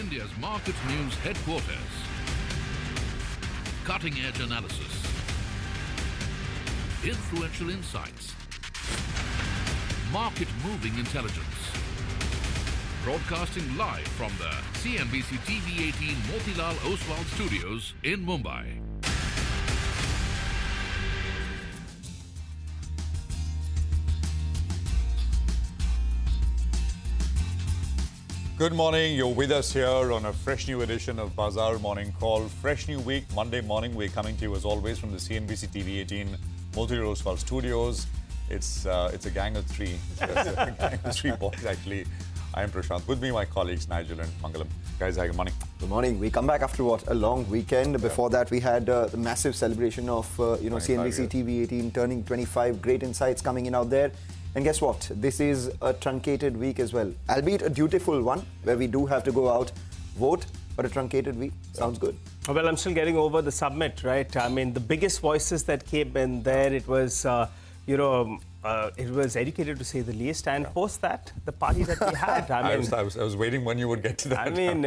India's market news headquarters. Cutting-edge analysis. Influential insights. Market-moving intelligence. Broadcasting live from the CNBC-TV18 Motilal Oswal studios in Mumbai. Good morning. You're with us here on a fresh new edition of Bazaar Morning Call. Fresh new week, Monday morning. We're coming to you as always from the CNBC-TV18 Muthoot Oswal studios. It's a gang of three. It's a gang of three boys, actually. I'm Prashant. With me, my colleagues Nigel and Mangalam. Guys, hi, good morning. Good morning. We come back after what? A long weekend. Before that, we had the massive celebration of CNBC-TV18 turning 25. Great insights coming in out there. And guess what? This is a truncated week as well. Albeit a dutiful one, where we do have to go out, vote, but a truncated week. Sounds good. Well, I'm still getting over the summit, right? I mean, the biggest voices that came in there, it was, it was educated to say the least. And post that, the party that we had. I was waiting when you would get to that. I mean,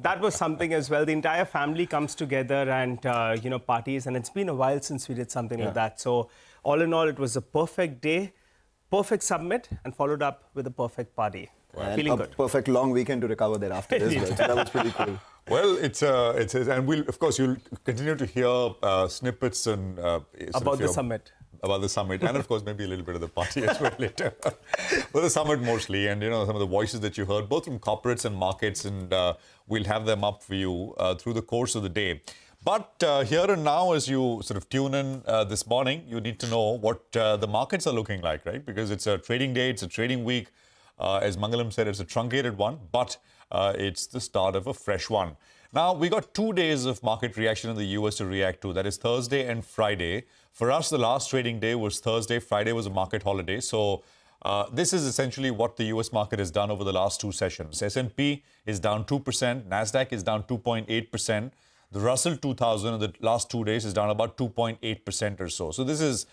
that was something as well. The entire family comes together and, parties. And it's been a while since we did something like that. So all in all, it was a perfect day. Perfect summit and followed up with a perfect party. And feeling a good. Perfect long weekend to recover thereafter as well. So that was pretty cool. Well, and we'll, of course, you'll continue to hear snippets and about the summit. About the summit, and of course, maybe a little bit of the party as well later. But the summit mostly, and some of the voices that you heard, both from corporates and markets, and we'll have them up for you through the course of the day. But here and now, as you sort of tune in this morning, you need to know what the markets are looking like, right? Because it's a trading day, it's a trading week. As Mangalam said, it's a truncated one, but it's the start of a fresh one. Now, we got 2 days of market reaction in the US to react to. That is Thursday and Friday. For us, the last trading day was Thursday. Friday was a market holiday. So this is essentially what the US market has done over the last two sessions. S&P is down 2%. NASDAQ is down 2.8%. The Russell 2000 in the last 2 days is down about 2.8% or so. So this is,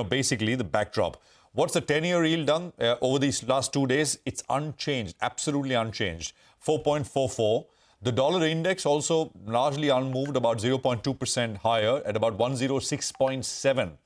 basically the backdrop. What's the 10-year yield done over these last 2 days? It's unchanged, absolutely unchanged, 4.44. The dollar index also largely unmoved, about 0.2% higher at about 106.7.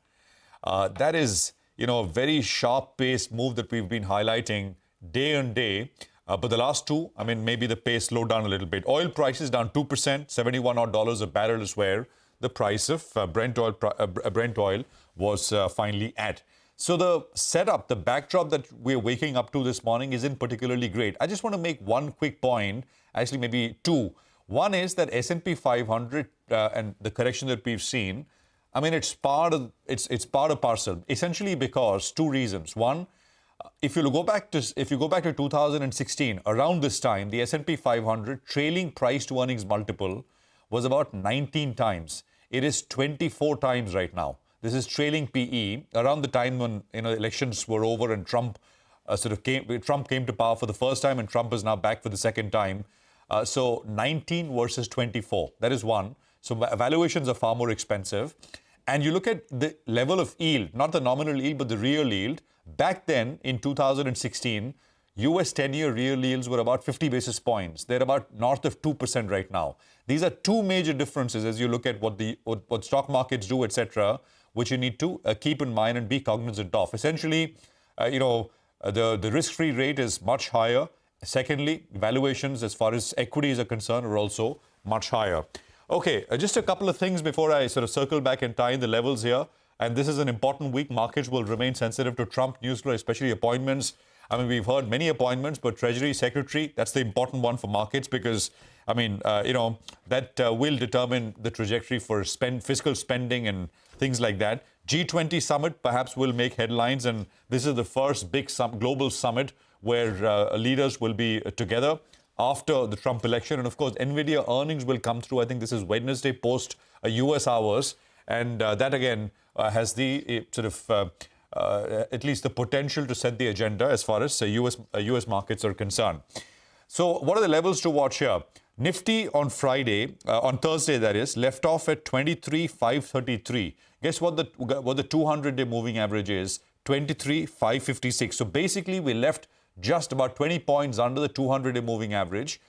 That is, a very sharp-paced move that we've been highlighting day on day. But the last two, maybe the pace slowed down a little bit. Oil prices down 2%, $71 a barrel is where the price of Brent oil was finally at. So the setup, the backdrop that we're waking up to this morning isn't particularly great. I just want to make one quick point, actually maybe two. One is that S&P 500 and the correction that we've seen, it's part of parcel. Essentially because two reasons. One, if you go back to 2016, around this time, the S&P 500 trailing price to earnings multiple was about 19 times. It is 24 times right now. This is trailing PE around the time when elections were over and Trump came to power for the first time, and Trump is now back for the second time. So 19 versus 24. That is one. So valuations are far more expensive. And you look at the level of yield, not the nominal yield, but the real yield. Back then, in 2016, US 10-year real yields were about 50 basis points. They're about north of 2% right now. These are two major differences as you look at what stock markets do, etc., which you need to keep in mind and be cognizant of. Essentially, the risk-free rate is much higher. Secondly, valuations as far as equities are concerned are also much higher. Okay, just a couple of things before I sort of circle back and tie in the levels here. And this is an important week. Markets will remain sensitive to Trump news flow, especially appointments. We've heard many appointments, but Treasury Secretary, that's the important one for markets because, that will determine the trajectory for fiscal spending and things like that. G20 summit perhaps will make headlines, and this is the first big global summit where leaders will be together after the Trump election. And of course, NVIDIA earnings will come through. I think this is Wednesday post US hours. And that again has the at least the potential to set the agenda as far as US markets are concerned. So what are the levels to watch here? Nifty on Thursday that is, left off at 23,533. Guess what the 200-day moving average is? 23,556. So basically we left just about 20 points under the 200-day moving average.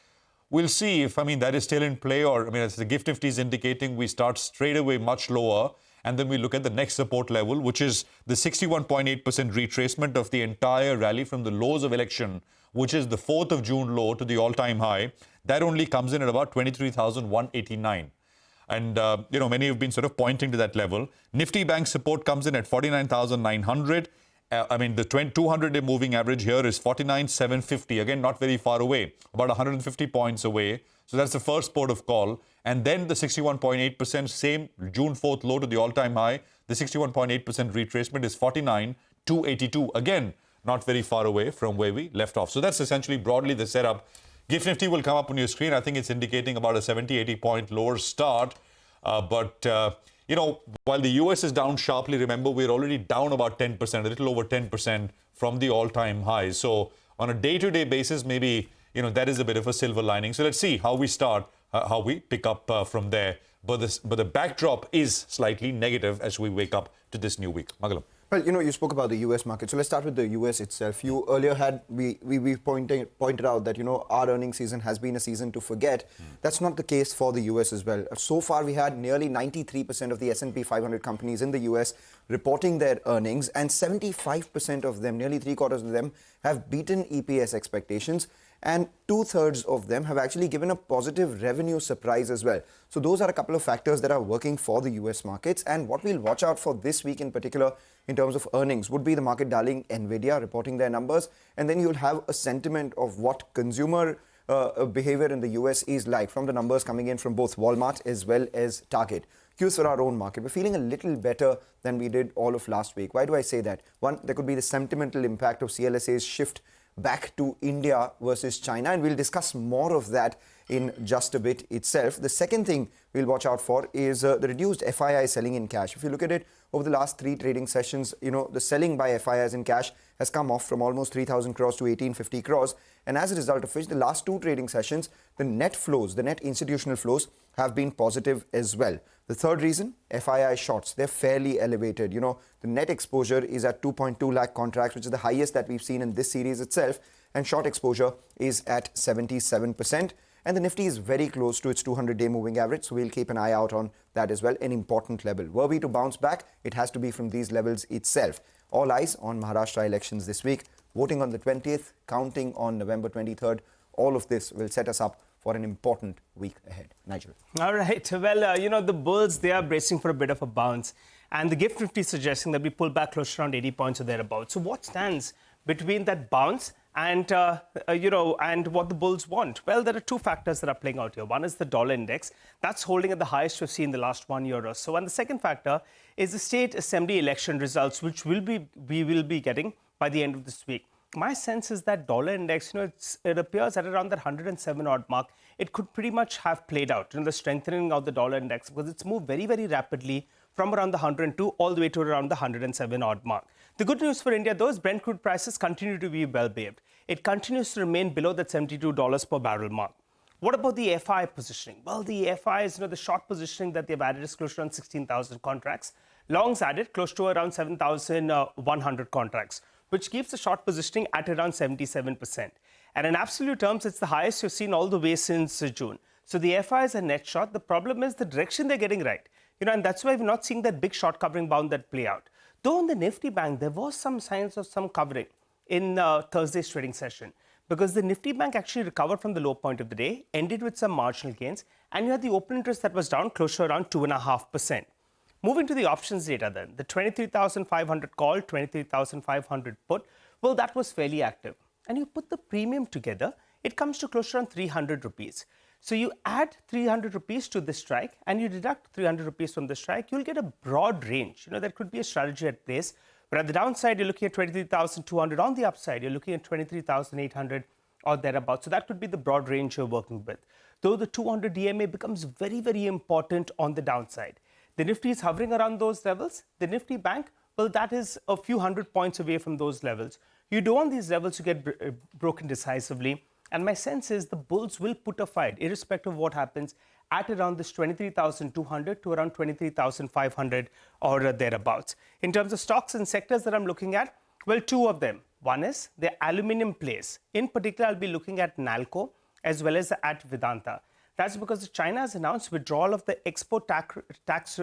we'll see if, that is still in play, or, as the Gift Nifty is indicating, we start straight away much lower. And then we look at the next support level, which is the 61.8% retracement of the entire rally from the lows of election, which is the 4th of June low to the all-time high. That only comes in at about 23,189. And, many have been sort of pointing to that level. Nifty Bank support comes in at 49,900. The 200-day moving average here is 49,750. Again, not very far away, about 150 points away. So that's the first port of call. And then the 61.8%, same June 4th low to the all-time high. The 61.8% retracement is 49,282. Again, not very far away from where we left off. So that's essentially broadly the setup. Gift Nifty will come up on your screen. I think it's indicating about a 70, 80 point lower start. While the US is down sharply, remember, we're already down about 10%, a little over 10% from the all-time high. So on a day-to-day basis, maybe, that is a bit of a silver lining. So let's see how we start, how we pick up from there. But the backdrop is slightly negative as we wake up to this new week. Magalam. Well, you spoke about the US market. So let's start with the US itself. You earlier had, we pointed out that, our earnings season has been a season to forget. That's not the case for the US as well. So far, we had nearly 93% of the S&P 500 companies in the US reporting their earnings, and 75% of them, nearly 3/4 of them, have beaten EPS expectations. And 2/3 of them have actually given a positive revenue surprise as well. So those are a couple of factors that are working for the US markets. And what we'll watch out for this week in particular in terms of earnings would be the market darling Nvidia reporting their numbers. And then you'll have a sentiment of what consumer behavior in the US is like from the numbers coming in from both Walmart as well as Target. Cues for our own market. We're feeling a little better than we did all of last week. Why do I say that? One, there could be the sentimental impact of CLSA's shift back to India versus China, and we'll discuss more of that in just a bit itself. The second thing we'll watch out for is the reduced FII selling in cash. If you look at it over the last 3 trading sessions, the selling by FIIs in cash has come off from almost 3,000 crores to 1,850 crores. And as a result of which, the last 2 trading sessions, the net flows, the net institutional flows have been positive as well. The third reason, FII shorts, they're fairly elevated. The net exposure is at 2.2 lakh contracts, which is the highest that we've seen in this series itself. And short exposure is at 77%. And the Nifty is very close to its 200-day moving average, so we'll keep an eye out on that as well, an important level. Were we to bounce back, it has to be from these levels itself. All eyes on Maharashtra elections this week. Voting on the 20th, counting on November 23rd. All of this will set us up for an important week ahead. Nigel. All right. Well, the bulls, they are bracing for a bit of a bounce. And the Gift Nifty is suggesting that we pull back close to around 80 points or thereabouts. So what stands between that bounce and what the bulls want? Well, there are 2 factors that are playing out here. One is the dollar index. That's holding at the highest we've seen in the last 1 year or so. And the second factor is the state assembly election results, which we will be getting by the end of this week. My sense is that dollar index, it appears at around that 107 odd mark. It could pretty much have played out, the strengthening of the dollar index, because it's moved very, very rapidly from around the 102 all the way to around the 107 odd mark. The good news for India, though, is Brent crude prices continue to be well behaved. It continues to remain below that $72 per barrel mark. What about the FI positioning? Well, the FI is, the short positioning that they've added is close to around 16,000 contracts. Longs added close to around 7,100 contracts, which keeps the short positioning at around 77%. And in absolute terms, it's the highest you've seen all the way since June. So the FI is a net short. The problem is the direction they're getting right. And that's why we're not seeing that big short covering bound that play out. Though on the Nifty Bank, there was some signs of some covering in Thursday's trading session, because the Nifty Bank actually recovered from the low point of the day, ended with some marginal gains, and you had the open interest that was down close to around 2.5%. Moving to the options data then, the 23,500 call, 23,500 put, well, that was fairly active. And you put the premium together, it comes to close to around 300 rupees. So you add 300 rupees to the strike and you deduct 300 rupees from the strike, you'll get a broad range. That could be a strategy at place. But at the downside, you're looking at 23,200. On the upside, you're looking at 23,800 or thereabouts. So that could be the broad range you're working with. Though the 200 DMA becomes very, very important on the downside. The Nifty is hovering around those levels. The Nifty Bank, well, that is a few hundred points away from those levels. You don't want these levels to get broken decisively. And my sense is the bulls will put a fight, irrespective of what happens, at around this 23,200 to around 23,500 or thereabouts. In terms of stocks and sectors that I'm looking at, well, 2 of them. One is the aluminium plays. In particular, I'll be looking at Nalco as well as at Vedanta. That's because China has announced withdrawal of the export tax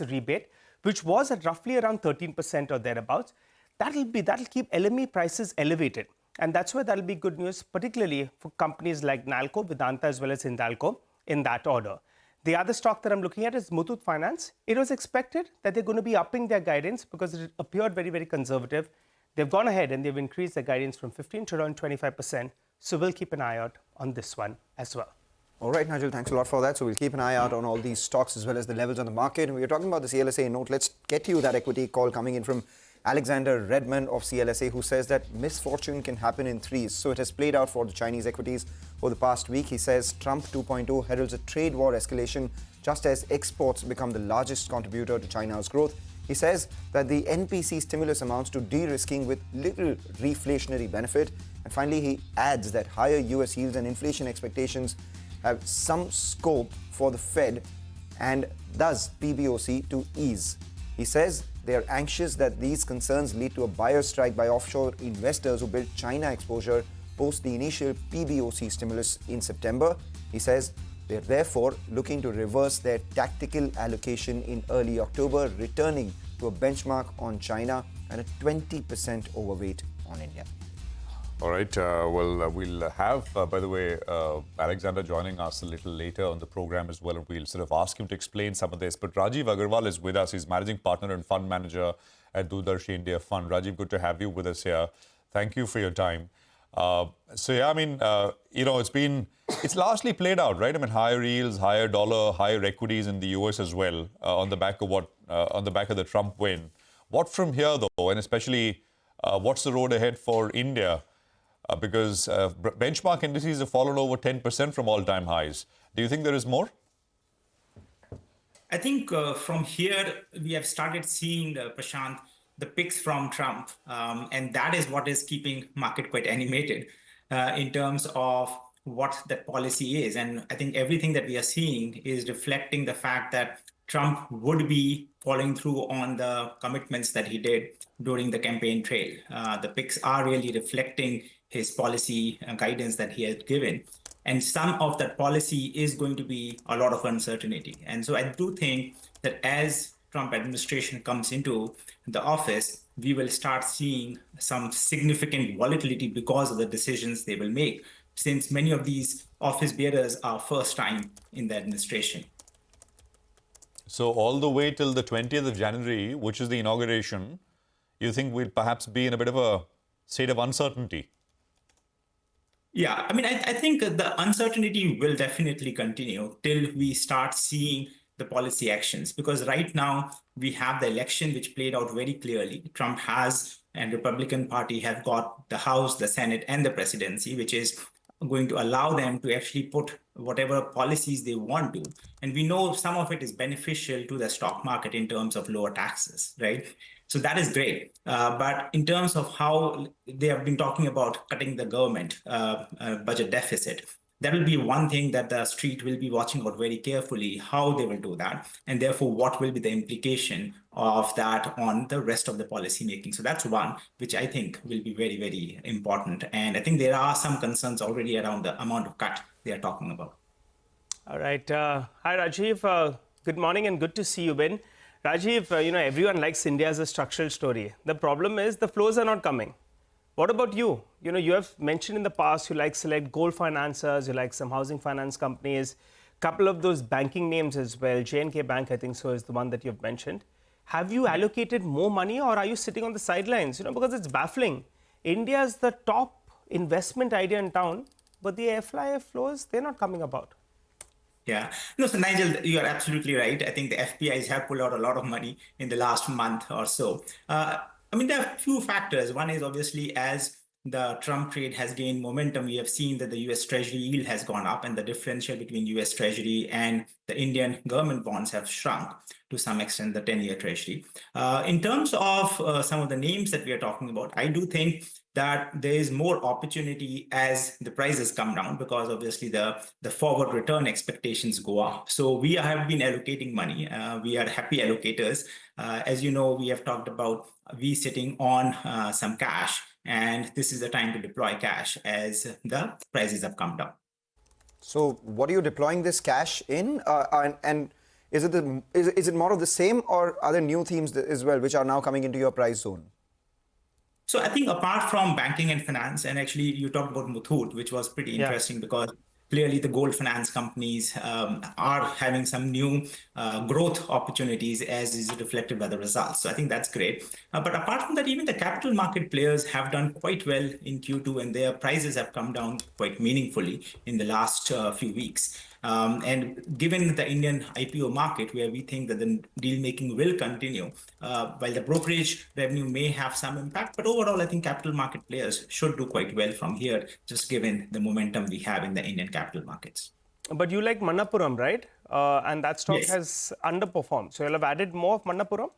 rebate, which was at roughly around 13% or thereabouts. That'll keep LME prices elevated. And that's why that'll be good news, particularly for companies like Nalco, Vedanta, as well as Hindalco in that order. The other stock that I'm looking at is Muthoot Finance. It was expected that they're going to be upping their guidance because it appeared very, very conservative. They've gone ahead and they've increased their guidance from 15 to around 25%. So we'll keep an eye out on this one as well. All right, Nigel, thanks a lot for that. So we'll keep an eye out on all these stocks as well as the levels on the market. And we were talking about the CLSA note. Let's get you that equity call coming in from Alexander Redmond of CLSA, who says that misfortune can happen in threes. So it has played out for the Chinese equities over the past week. He says Trump 2.0 heralds a trade war escalation just as exports become the largest contributor to China's growth. He says that the NPC stimulus amounts to de-risking with little reflationary benefit. And finally, he adds that higher US yields and inflation expectations have some scope for the Fed and thus PBOC to ease. He says they are anxious that these concerns lead to a buyer strike by offshore investors who built China exposure post the initial PBOC stimulus in September. He says they are therefore looking to reverse their tactical allocation in early October, returning to a benchmark on China and a 20% overweight on India. All right. We'll have, by the way, Alexander joining us a little later on the program as well. And we'll sort of ask him to explain some of this. But Rajiv Agarwal is with us. He's managing partner and fund manager at Doordarshi India Fund. Rajiv, good to have you with us here. Thank you for your time. It's largely played out, right? I mean, higher yields, higher dollar, higher equities in the US as well, on the back of the Trump win. What from here, though, and especially what's the road ahead for India? Because benchmark indices have fallen over 10% from all-time highs. Do you think there is more? I think from here, we have started seeing, Prashant, the picks from Trump. And that is what is keeping market quite animated in terms of what that policy is. And I think everything that we are seeing is reflecting the fact that Trump would be following through on the commitments that he did during the campaign trail. The picks are really reflecting his policy guidance that he had given. And some of that policy is going to be a lot of uncertainty. And so I do think that as Trump administration comes into the office, we will start seeing some significant volatility because of the decisions they will make, since many of these office bearers are first time in the administration. So all the way till the 20th of January, which is the inauguration, you think we'll perhaps be in a bit of a state of uncertainty? Yeah, I mean, I think the uncertainty will definitely continue till we start seeing the policy actions, because right now we have the election which played out very clearly. Trump has and Republican Party have got the House, the Senate, and the presidency, which is going to allow them to actually put whatever policies they want to. And we know some of it is beneficial to the stock market in terms of lower taxes, right? So that is great. But in terms of how they have been talking about cutting the government budget deficit, that will be one thing that the street will be watching out very carefully, how they will do that. And therefore, what will be the implication of that on the rest of the policy making. So that's one, which I think will be very, very important. And I think there are some concerns already around the amount of cut they are talking about. All right. Hi, Rajiv. Good morning and good to see you, Ben. Rajiv, everyone likes India as a structural story. The problem is the flows are not coming. What about you? You have mentioned in the past you like select gold financiers, you like some housing finance companies, couple of those banking names as well. J&K Bank, I think so, is the one that you've mentioned. Have you allocated more money or are you sitting on the sidelines? Because it's baffling. India is the top investment idea in town, but the FII flows, they're not coming about. Yeah. No, so Nigel, you are absolutely right. I think the FPIs have pulled out a lot of money in the last month or so. There are a few factors. One is obviously as the Trump trade has gained momentum, we have seen that the US Treasury yield has gone up and the differential between US Treasury and the Indian government bonds have shrunk to some extent the 10-year treasury. In terms of some of the names that we are talking about, I do think that there is more opportunity as the prices come down, because obviously the forward return expectations go up. So we have been allocating money. We are happy allocators. As you know, we have talked about we sitting on some cash, and this is the time to deploy cash as the prices have come down. So what are you deploying this cash in? And is it more of the same, or are there new themes as well which are now coming into your price zone? So I think apart from banking and finance, and actually you talked about Muthoot, which was pretty interesting because clearly the gold finance companies are having some new growth opportunities, as is reflected by the results. So I think that's great. But apart from that, even the capital market players have done quite well in Q2, and their prices have come down quite meaningfully in the last few weeks. And given the Indian IPO market, where we think that the deal making will continue, while the brokerage revenue may have some impact, but overall, I think capital market players should do quite well from here, just given the momentum we have in the Indian capital markets. But you like Manappuram, right? And that stock Yes. has underperformed. So you'll have added more of Manappuram?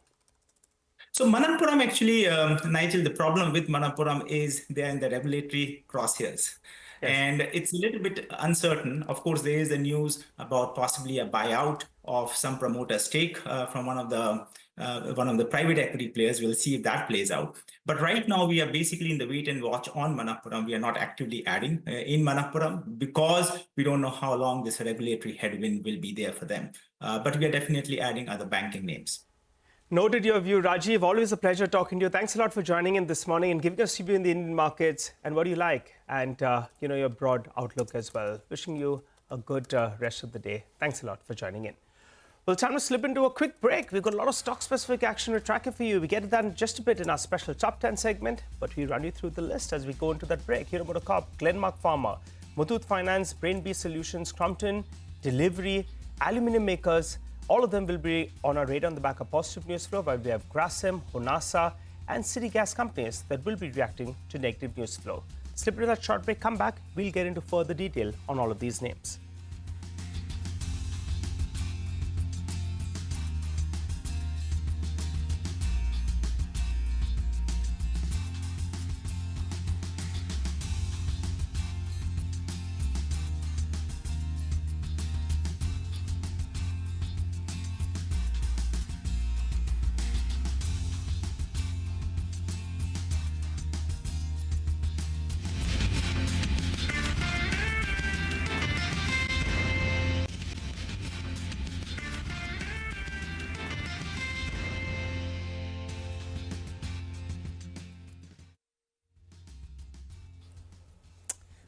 So Manappuram, actually, Nigel, the problem with Manappuram is they're in the regulatory crosshairs. And it's a little bit uncertain. Of course, there is the news about possibly a buyout of some promoter stake from one of the private equity players. We'll see if that plays out. But right now, we are basically in the wait and watch on Manappuram. We are not actively adding in Manappuram because we don't know how long this regulatory headwind will be there for them. But we are definitely adding other banking names. Noted your view, Rajiv. Always a pleasure talking to you. Thanks a lot for joining in this morning and giving us your view in the Indian markets and what do you like, and your broad outlook as well. Wishing you a good rest of the day. Thanks a lot for joining in. Well, time to slip into a quick break. We've got a lot of stock-specific action we're tracking for you. We get to that in just a bit in our special Top 10 segment, but we run you through the list as we go into that break. Hero MotoCorp, Glenmark Pharma, Muthoot Finance, Brain-B Solutions, Crompton, Delivery, Aluminium Makers. All of them will be on our radar on the back of positive news flow, while we have Grasim, Honasa, and City Gas companies that will be reacting to negative news flow. Slip into that short break, come back, we'll get into further detail on all of these names.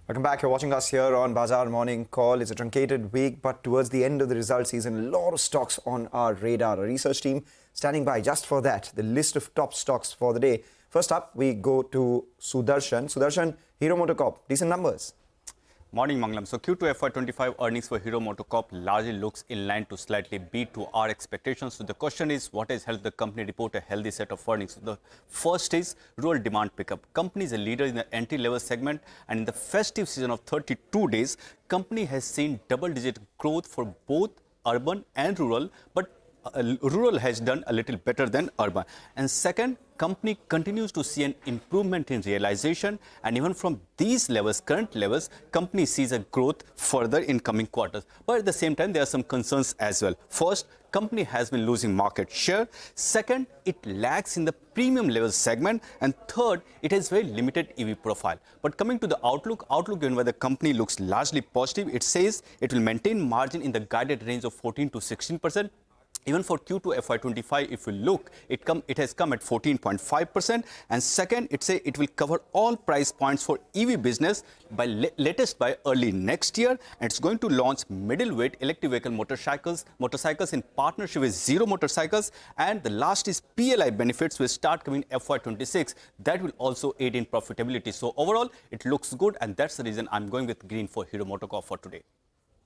Welcome back. You're watching us here on Bazaar Morning Call. It's a truncated week, but towards the end of the result season, a lot of stocks on our radar. Our research team standing by just for that, the list of top stocks for the day. First up, we go to Sudarshan. Sudarshan, Hero MotoCorp, decent numbers. Morning, Mangalam. So Q2 FY25 earnings for Hero MotoCorp largely looks in line to slightly beat to our expectations. So the question is, what has helped the company report a healthy set of earnings? So the first is rural demand pickup. Company is a leader in the entry-level segment, and in the festive season of 32 days, company has seen double-digit growth for both urban and rural, but rural has done a little better than urban. And second, company continues to see an improvement in realization, and even from these levels, current levels, company sees a growth further in coming quarters. But at the same time, there are some concerns as well. First, company has been losing market share. Second, it lacks in the premium level segment. And third, it has very limited EV profile. But coming to the outlook given by the company looks largely positive. It says it will maintain margin in the guided range of 14 to 16%. Even for Q2 FY25, if we look, it has come at 14.5%. And second, it says it will cover all price points for EV business by latest by early next year. And it's going to launch middleweight electric vehicle motorcycles in partnership with Zero Motorcycles. And the last is PLI benefits will start coming FY26. That will also aid in profitability. So overall, it looks good. And that's the reason I'm going with green for Hero MotoCorp for today.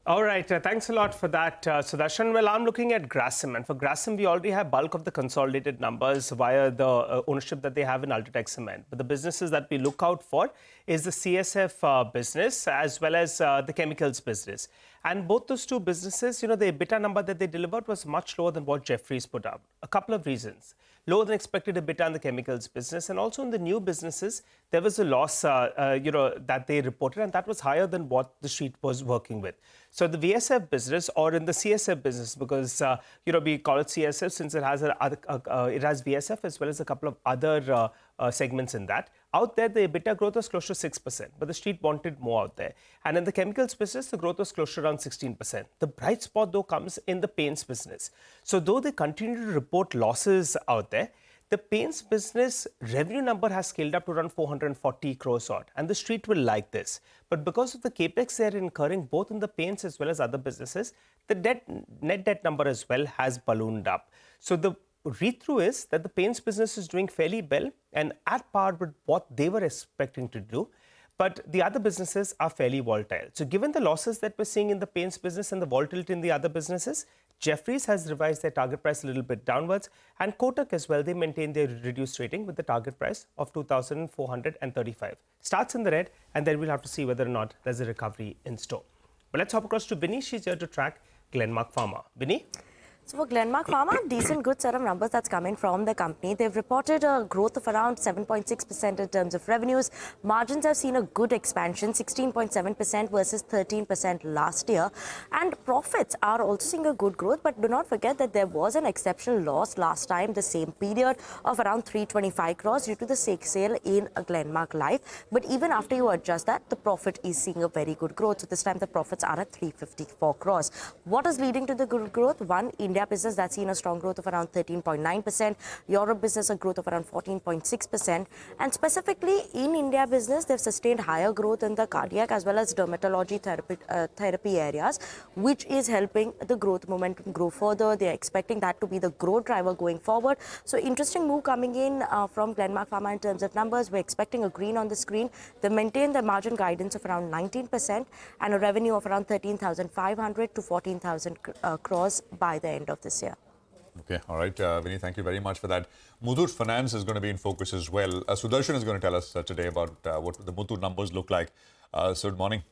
All right, thanks a lot for that, Sudarshan. Well, I'm looking at Grasim, and for Grasim, we already have bulk of the consolidated numbers via the ownership that they have in Ultratech Cement. But the businesses that we look out for is the CSF business as well as the chemicals business. And both those two businesses, the EBITDA number that they delivered was much lower than what Jefferies put out. A couple of reasons. Lower than expected EBITDA in the chemicals business, and also in the new businesses, there was a loss, that they reported, and that was higher than what the street was working with. So the VSF business, or in the CSF business, because we call it CSF since it has it has VSF as well as a couple of other segments in that. Out there, the EBITDA growth was close to 6%, but the street wanted more out there. And in the chemicals business, the growth was close to around 16%. The bright spot, though, comes in the paints business. So though they continue to report losses out there, the paints business revenue number has scaled up to around 440 crores odd, and the street will like this. But because of the capex they're incurring both in the paints as well as other businesses, the net debt number as well has ballooned up. So the read-through is that the paints business is doing fairly well and at par with what they were expecting to do. But the other businesses are fairly volatile. So given the losses that we're seeing in the paints business and the volatility in the other businesses, Jefferies has revised their target price a little bit downwards, and Kotak as well, they maintain their reduced rating with the target price of 2,435. Starts in the red, and then we'll have to see whether or not there's a recovery in store. But let's hop across to Vinny. She's here to track Glenmark Pharma. Vinny? So for Glenmark Pharma, decent good set of numbers that's coming from the company. They've reported a growth of around 7.6% in terms of revenues. Margins have seen a good expansion, 16.7% versus 13% last year. And profits are also seeing a good growth. But do not forget that there was an exceptional loss last time, the same period, of around 325 crores due to the stake sale in Glenmark Life. But even after you adjust that, the profit is seeing a very good growth. So this time the profits are at 354 crores. What is leading to the good growth? One, India business that's seen a strong growth of around 13.9%. Europe business a growth of around 14.6%. And specifically in India business, they've sustained higher growth in the cardiac as well as dermatology therapy areas, which is helping the growth momentum grow further. They're expecting that to be the growth driver going forward. So interesting move coming in from Glenmark Pharma in terms of numbers. We're expecting a green on the screen. They maintain the margin guidance of around 19% and a revenue of around 13,500 to 14,000 crores by the end of this year. Okay, all right. Vinny, thank you very much for that. Muthoot Finance is going to be in focus as well. Sudarshan is going to tell us today about what the Muthoot numbers look like. So good morning.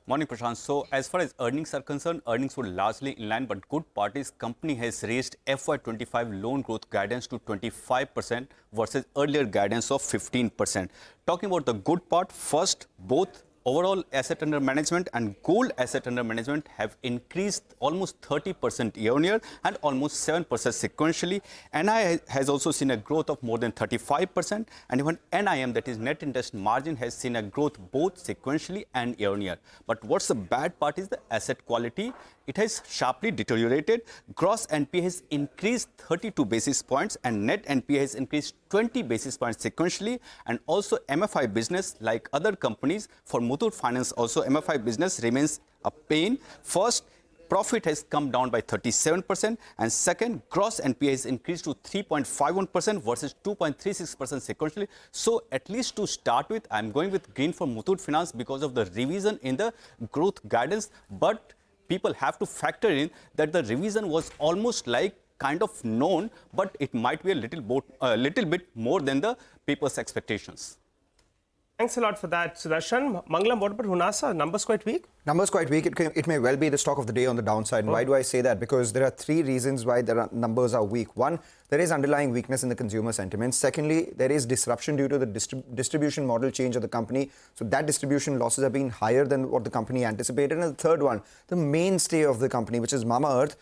Morning, Prashant. So as far as earnings are concerned, earnings were largely in line, but good part is company has raised FY25 loan growth guidance to 25% versus earlier guidance of 15%. Talking about the good part, first, both overall asset under management and gold asset under management have increased almost 30% year-on-year and almost 7% sequentially. NI has also seen a growth of more than 35%, and even NIM, that is net interest margin, has seen a growth both sequentially and year-on-year. But what's the bad part is the asset quality. It has sharply deteriorated. Gross NPA has increased 32 basis points and net NPA has increased 20 basis points sequentially. And also MFI business, like other companies, for Muthoot Finance also MFI business remains a pain. First, profit has come down by 37%, and second, gross NPA has increased to 3.51% versus 2.36% sequentially. So at least to start with, I'm going with green for Muthoot Finance because of the revision in the growth guidance. But people have to factor in that the revision was almost like kind of known, but it might be a little bit more than the people's expectations. Thanks a lot for that, Sudarshan. Mangalam, what about Hunasa? Numbers quite weak? Numbers quite weak. It may well be the stock of the day on the downside. And why do I say that? Because there are three reasons why the numbers are weak. One, there is underlying weakness in the consumer sentiment. Secondly, there is disruption due to the distribution model change of the company. So that distribution losses have been higher than what the company anticipated. And the third one, the mainstay of the company, which is Mamaearth,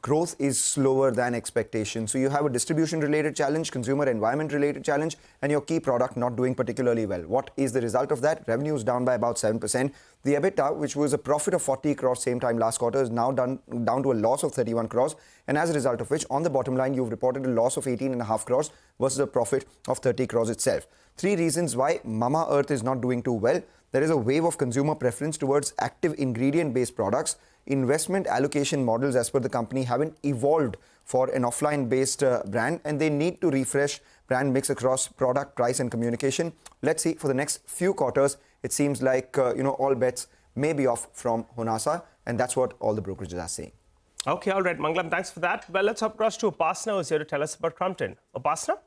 growth is slower than expectation. So you have a distribution-related challenge, consumer environment-related challenge, and your key product not doing particularly well. What is the result of that? Revenue is down by about 7%. The EBITDA, which was a profit of 40 crores same time last quarter, is now down to a loss of 31 crores. And as a result of which, on the bottom line, you've reported a loss of 18.5 crores versus a profit of 30 crores itself. Three reasons why Mamaearth is not doing too well. There is a wave of consumer preference towards active ingredient-based products. Investment allocation models as per the company haven't evolved for an offline-based brand, and they need to refresh brand mix across product, price and communication. Let's see, for the next few quarters, it seems like all bets may be off from Hunasa. and that's what all the brokerages are saying. Okay, all right, Mangalam, thanks for that. Well, let's hop across to Upasna, who's here to tell us about Crompton. Upasna?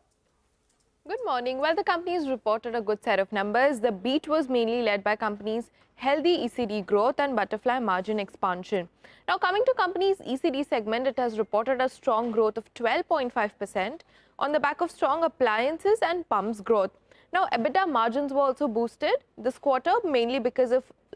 Good morning. Well, the companies reported a good set of numbers. The beat was mainly led by companies' healthy ECD growth and butterfly margin expansion. Now, coming to company's ECD segment, it has reported a strong growth of 12.5% on the back of strong appliances and pumps growth. Now, EBITDA margins were also boosted this quarter, mainly because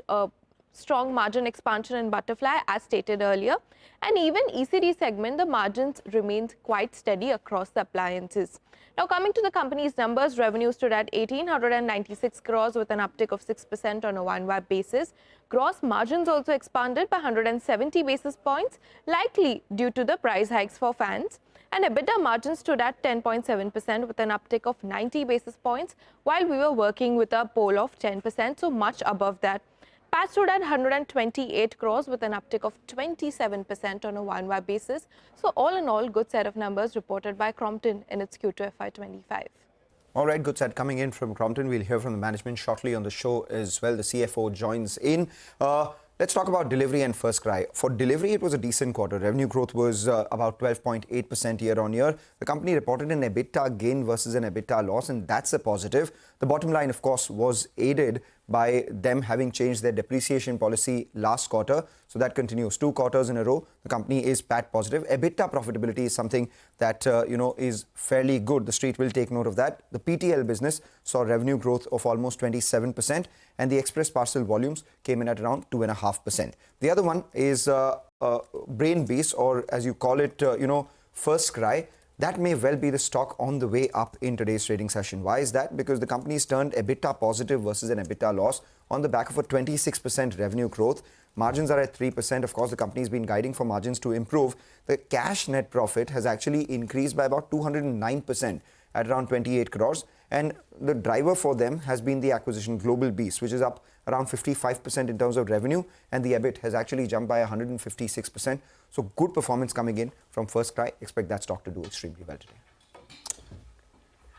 of strong margin expansion in butterfly, as stated earlier. And even ECD segment, the margins remained quite steady across the appliances. Now, coming to the company's numbers, revenue stood at 1,896 crores with an uptick of 6% on a YoY basis. Gross margins also expanded by 170 basis points, likely due to the price hikes for fans. And EBITDA margins stood at 10.7% with an uptick of 90 basis points, while we were working with a pole of 10%, so much above that. PAT stood at 128 crores with an uptick of 27% on a YoY basis. So all in all, good set of numbers reported by Crompton in its Q2 FY25. All right, good set coming in from Crompton. We'll hear from the management shortly on the show as well. The CFO joins in. Let's talk about delivery and First Cry. For delivery, it was a decent quarter. Revenue growth was about 12.8% year on year. The company reported an EBITDA gain versus an EBITDA loss, and that's a positive. The bottom line, of course, was aided by them having changed their depreciation policy last quarter. So that continues 2 quarters in a row. The company is PAT positive. EBITDA profitability is something that, is fairly good. The street will take note of that. The PTL business saw revenue growth of almost 27%, and the express parcel volumes came in at around 2.5%. The other one is Brainbees, or as you call it, First Cry. That may well be the stock on the way up in today's trading session. Why is that? Because the company's turned EBITDA positive versus an EBITDA loss on the back of a 26% revenue growth. Margins are at 3%. Of course, the company's been guiding for margins to improve. The cash net profit has actually increased by about 209% at around 28 crores. And the driver for them has been the acquisition Global Beast, which is up around 55% in terms of revenue, and the EBIT has actually jumped by 156%. So good performance coming in from First Cry. Expect that stock to do extremely well today.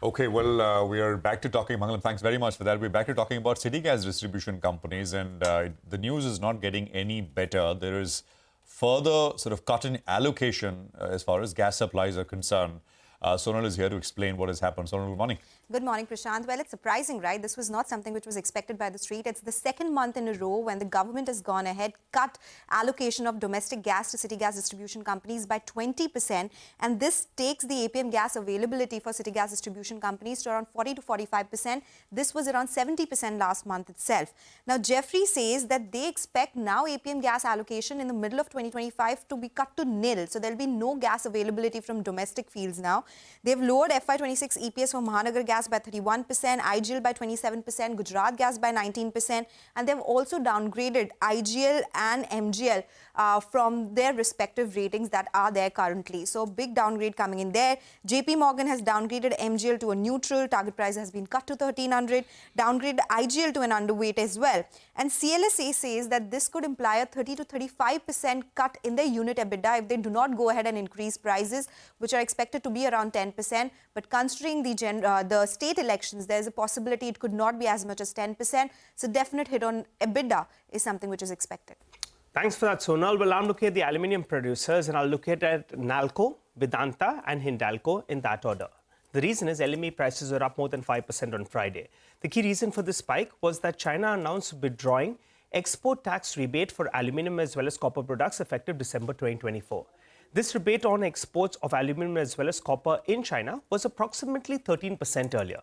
Okay, well, we are back to talking, Mangalam, thanks very much for that. We're back to talking about city gas distribution companies, and the news is not getting any better. There is further sort of cut in allocation as far as gas supplies are concerned. Sonal is here to explain what has happened. Sonal, good morning. Good morning, Prashant. Well, it's surprising, right? This was not something which was expected by the street. It's the second month in a row when the government has gone ahead, cut allocation of domestic gas to city gas distribution companies by 20%. And this takes the APM gas availability for city gas distribution companies to around 40 to 45%. This was around 70% last month itself. Now, Jeffrey says that they expect now APM gas allocation in the middle of 2025 to be cut to nil. So there'll be no gas availability from domestic fields now. They've lowered FY26 EPS for Mahanagar Gas by 31%, IGL by 27%, Gujarat Gas by 19%, and they've also downgraded IGL and MGL from their respective ratings that are there currently. So big downgrade coming in there. JP Morgan has downgraded MGL to a neutral. Target price has been cut to 1300. Downgraded IGL to an underweight as well. And CLSA says that this could imply a 30 to 35% cut in their unit EBITDA if they do not go ahead and increase prices, which are expected to be around 10%. But considering the state elections, there's a possibility it could not be as much as 10%. So definite hit on EBITDA is something which is expected. Thanks for that, Sonal. Well, I'm looking at the aluminium producers, and I'll look at Nalco, Vedanta and Hindalco in that order. The reason is LME prices are up more than 5% on Friday. The key reason for this spike was that China announced withdrawing export tax rebate for aluminium as well as copper products effective December 2024. This rebate on exports of aluminium as well as copper in China was approximately 13% earlier.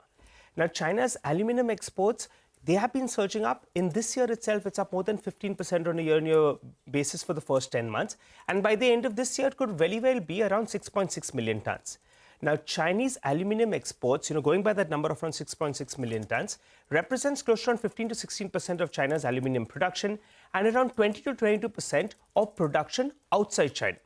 Now, China's aluminium exports, they have been surging up. In this year itself, it's up more than 15% on a year-on-year basis for the first 10 months. And by the end of this year, it could very well be around 6.6 million tons. Now, Chinese aluminium exports, going by that number of around 6.6 million tons, represents close to around 15 to 16% of China's aluminium production and around 20 to 22% of production outside China.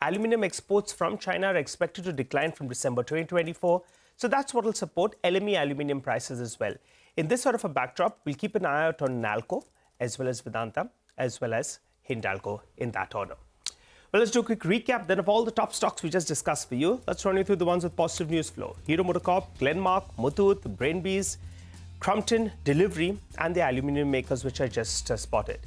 Aluminium exports from China are expected to decline from December 2024. So that's what will support LME aluminium prices as well. In this sort of a backdrop, we'll keep an eye out on Nalco, as well as Vedanta, as well as Hindalco in that order. Well, let's do a quick recap then of all the top stocks we just discussed for you. Let's run you through the ones with positive news flow. Hero MotoCorp, Glenmark, Muthoot, Brainbees, Crompton, Delivery, and the aluminium makers which I just spotted.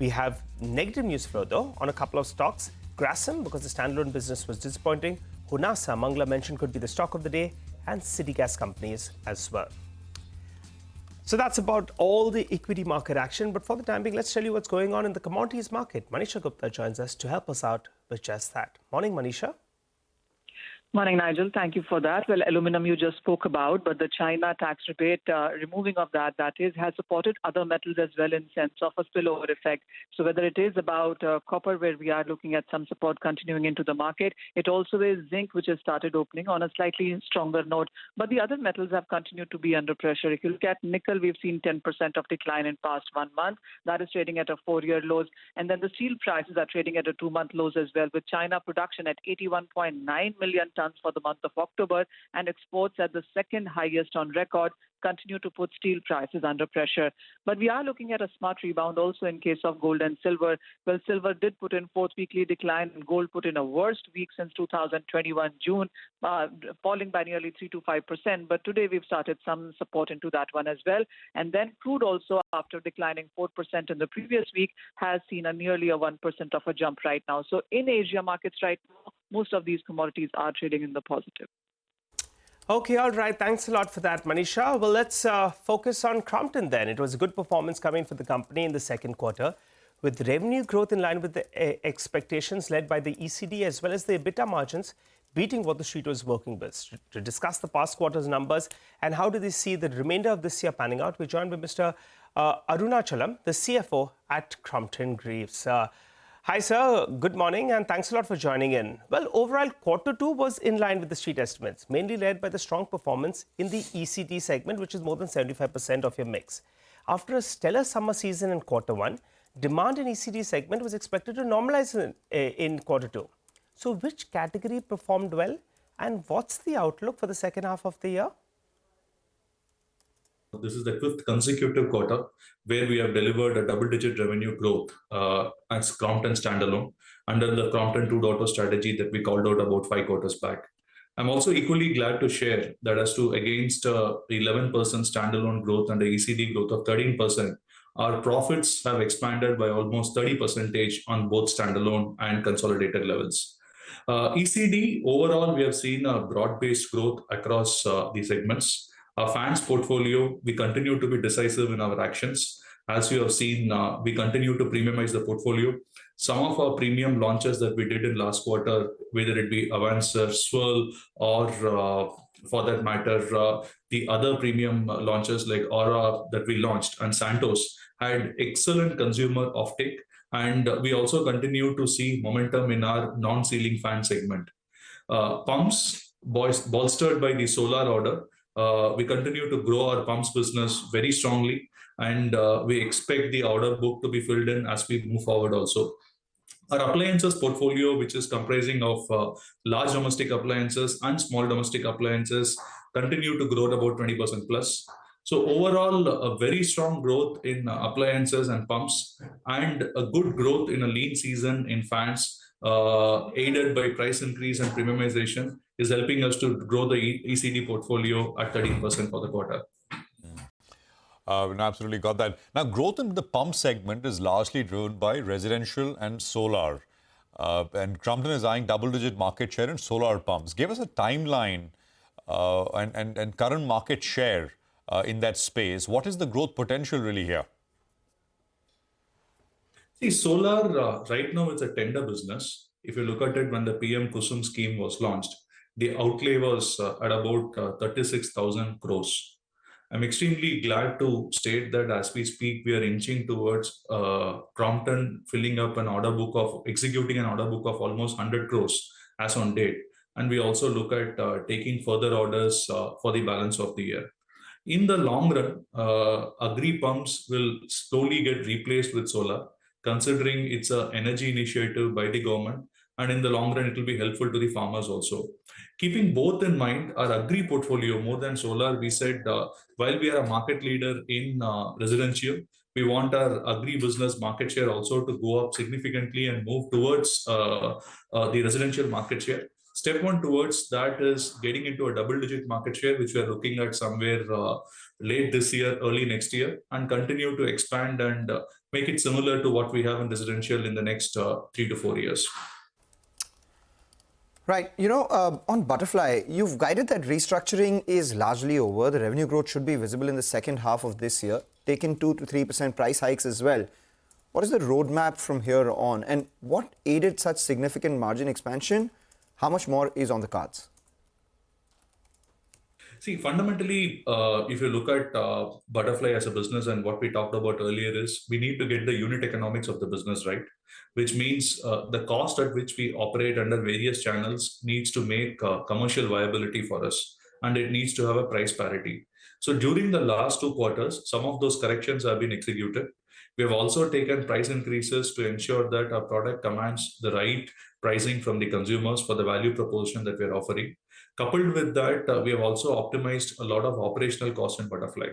We have negative news flow, though, on a couple of stocks. Grasim, because the standalone business was disappointing. Hunasa, Mangla mentioned, could be the stock of the day, and city gas companies as well. So that's about all the equity market action. But for the time being, let's tell you what's going on in the commodities market. Manisha Gupta joins us to help us out with just that. Morning, Manisha. Morning, Nigel. Thank you for that. Well, aluminum you just spoke about, but the China tax rebate, removing of that is, has supported other metals as well in sense of a spillover effect. So whether it is about copper, where we are looking at some support continuing into the market, it also is zinc, which has started opening on a slightly stronger note. But the other metals have continued to be under pressure. If you look at nickel, we've seen 10% of decline in past 1 month. That is trading at a 4-year lows. And then the steel prices are trading at a 2-month lows as well, with China production at 81.9 million tons for the month of October, and exports at the second highest on record, continue to put steel prices under pressure. But we are looking at a smart rebound also in case of gold and silver. Well, silver did put in 4th weekly decline, and gold put in a worst week since 2021 June, falling by nearly 3 to 5%. But today we've started some support into that one as well. And then crude also, after declining 4% in the previous week, has seen a nearly a 1% of a jump right now. So in Asia markets right now, most of these commodities are trading in the positive. Okay, all right. Thanks a lot for that, Manisha. Well, let's focus on Crompton then. It was a good performance coming for the company in the second quarter, with revenue growth in line with the expectations led by the ECD as well as the EBITDA margins beating what the street was working with. To discuss the past quarter's numbers and how do they see the remainder of this year panning out, we're joined by Mr. Arunachalam, the CFO at Crompton Greaves. Hi, sir. Good morning, and thanks a lot for joining in. Well, overall, quarter 2 was in line with the street estimates, mainly led by the strong performance in the ECD segment, which is more than 75% of your mix. After a stellar summer season in quarter 1, demand in ECD segment was expected to normalize in quarter 2. So which category performed well, and what's the outlook for the second half of the year? This is the 5th consecutive quarter where we have delivered a double-digit revenue growth as Crompton standalone under the Crompton 2.0 strategy that we called out about 5 quarters back. I'm also equally glad to share that as to against 11% standalone growth and the ECD growth of 13%, our profits have expanded by almost 30% on both standalone and consolidated levels. ECD, overall, we have seen a broad-based growth across the segments. Our fans portfolio, we continue to be decisive in our actions. As you have seen, we continue to premiumize the portfolio. Some of our premium launches that we did in last quarter, whether it be Avancer, Swirl, or for that matter, the other premium launches like Aura that we launched and Santos, had excellent consumer offtake. And we also continue to see momentum in our non-ceiling fan segment. Pumps, bolstered by the solar order, we continue to grow our pumps business very strongly, and we expect the order book to be filled in as we move forward also. Our appliances portfolio, which is comprising of large domestic appliances and small domestic appliances, continue to grow at about 20% plus. So overall, a very strong growth in appliances and pumps, and a good growth in a lean season in fans, aided by price increase and premiumization, is helping us to grow the ECD portfolio at 13% for the quarter. Absolutely got that. Now, growth in the pump segment is largely driven by residential and solar. And Crompton is eyeing double-digit market share in solar pumps. Give us a timeline and current market share in that space. What is the growth potential really here? See, solar, right now it's a tender business. If you look at it, when the PM Kusum scheme was launched, the outlay was at about 36,000 crores. I'm extremely glad to state that as we speak, we are inching towards Crompton filling up executing an order book of almost 100 crores as on date. And we also look at taking further orders for the balance of the year. In the long run, agri pumps will slowly get replaced with solar, considering it's an energy initiative by the government. And in the long run, it will be helpful to the farmers also. Keeping both in mind, our agri portfolio, more than solar, we said, while we are a market leader in residential, we want our agri-business market share also to go up significantly and move towards the residential market share. Step one towards that is getting into a double-digit market share, which we are looking at somewhere late this year, early next year, and continue to expand and make it similar to what we have in residential in the next 3 to 4 years. Right. On Butterfly, you've guided that restructuring is largely over. The revenue growth should be visible in the second half of this year, taken 2 to 3% price hikes as well. What is the roadmap from here on? And what aided such significant margin expansion? How much more is on the cards? See, fundamentally, if you look at Butterfly as a business, and what we talked about earlier is we need to get the unit economics of the business right, which means the cost at which we operate under various channels needs to make commercial viability for us, and it needs to have a price parity. So during the last 2 quarters, some of those corrections have been executed. We have also taken price increases to ensure that our product commands the right pricing from the consumers for the value proposition that we are offering. Coupled with that, we have also optimized a lot of operational costs in Butterfly.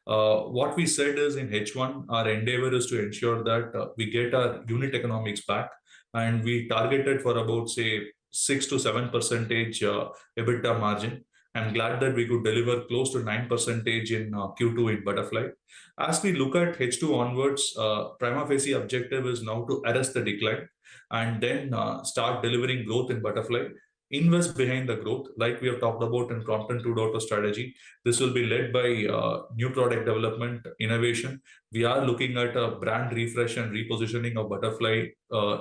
What we said is in H1, our endeavor is to ensure that we get our unit economics back, and we targeted for about, say, 6 to 7% EBITDA margin. I'm glad that we could deliver close to 9% in Q2 in Butterfly. As we look at H2 onwards, prima facie objective is now to arrest the decline and then start delivering growth in Butterfly. Invest behind the growth, like we have talked about in Crompton 2.0 strategy. This will be led by new product development, innovation. We are looking at a brand refresh and repositioning of Butterfly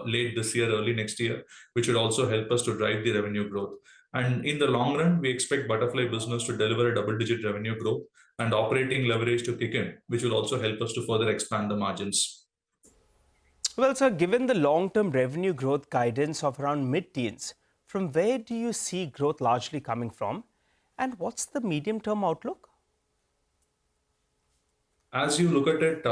late this year, early next year, which will also help us to drive the revenue growth. And in the long run, we expect Butterfly business to deliver a double-digit revenue growth and operating leverage to kick in, which will also help us to further expand the margins. Well, sir, given the long-term revenue growth guidance of around mid-teens, from where do you see growth largely coming from? And what's the medium-term outlook? As you look at it,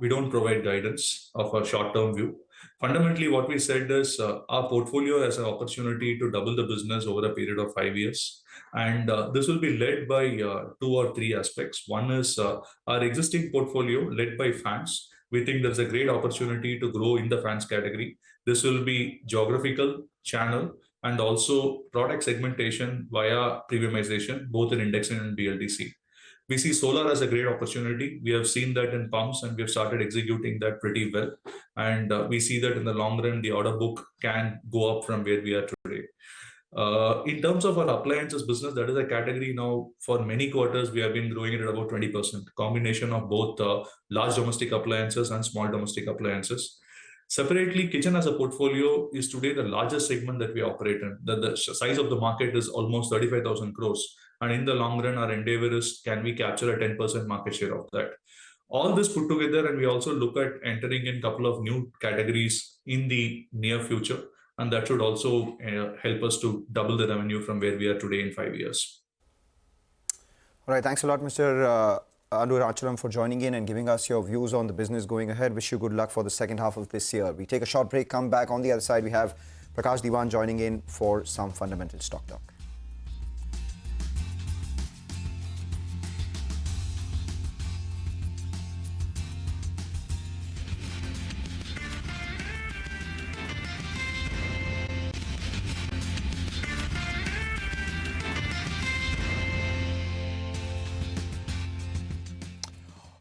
we don't provide guidance of a short-term view. Fundamentally, what we said is our portfolio has an opportunity to double the business over a period of 5 years. And this will be led by 2 or 3 aspects. One is our existing portfolio led by fans. We think there's a great opportunity to grow in the fans category. This will be geographical, channel, and also product segmentation via premiumization, both in indexing and BLDC. We see solar as a great opportunity. We have seen that in pumps, and we have started executing that pretty well. And we see that in the long run, the order book can go up from where we are today. In terms of our appliances business, that is a category now for many quarters, we have been growing at about 20%, combination of both large domestic appliances and small domestic appliances. Separately, kitchen as a portfolio is today the largest segment that we operate in. The size of the market is almost 35,000 crores. And in the long run, our endeavor is, can we capture a 10% market share of that? All this put together, and we also look at entering in a couple of new categories in the near future. And that should also help us to double the revenue from where we are today in 5 years. All right. Thanks a lot, Mr. Anuratchalam, for joining in and giving us your views on the business going ahead. Wish you good luck for the second half of this year. We take a short break, come back. On the other side, we have Prakash Diwan joining in for some fundamental stock talk.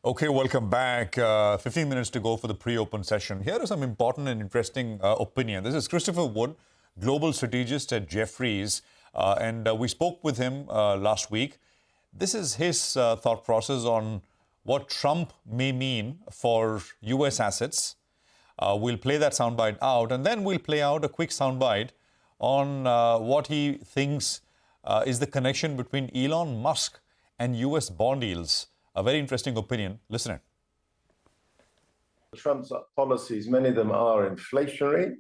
Okay, welcome back. 15 minutes to go for the pre-open session. Here is some important and interesting opinion. This is Christopher Wood, global strategist at Jefferies, and we spoke with him last week. This is his thought process on what Trump may mean for US assets. We'll play that soundbite out, and then we'll play out a quick soundbite on what he thinks is the connection between Elon Musk and US bond yields. A very interesting opinion. Listen in. Trump's policies, many of them are inflationary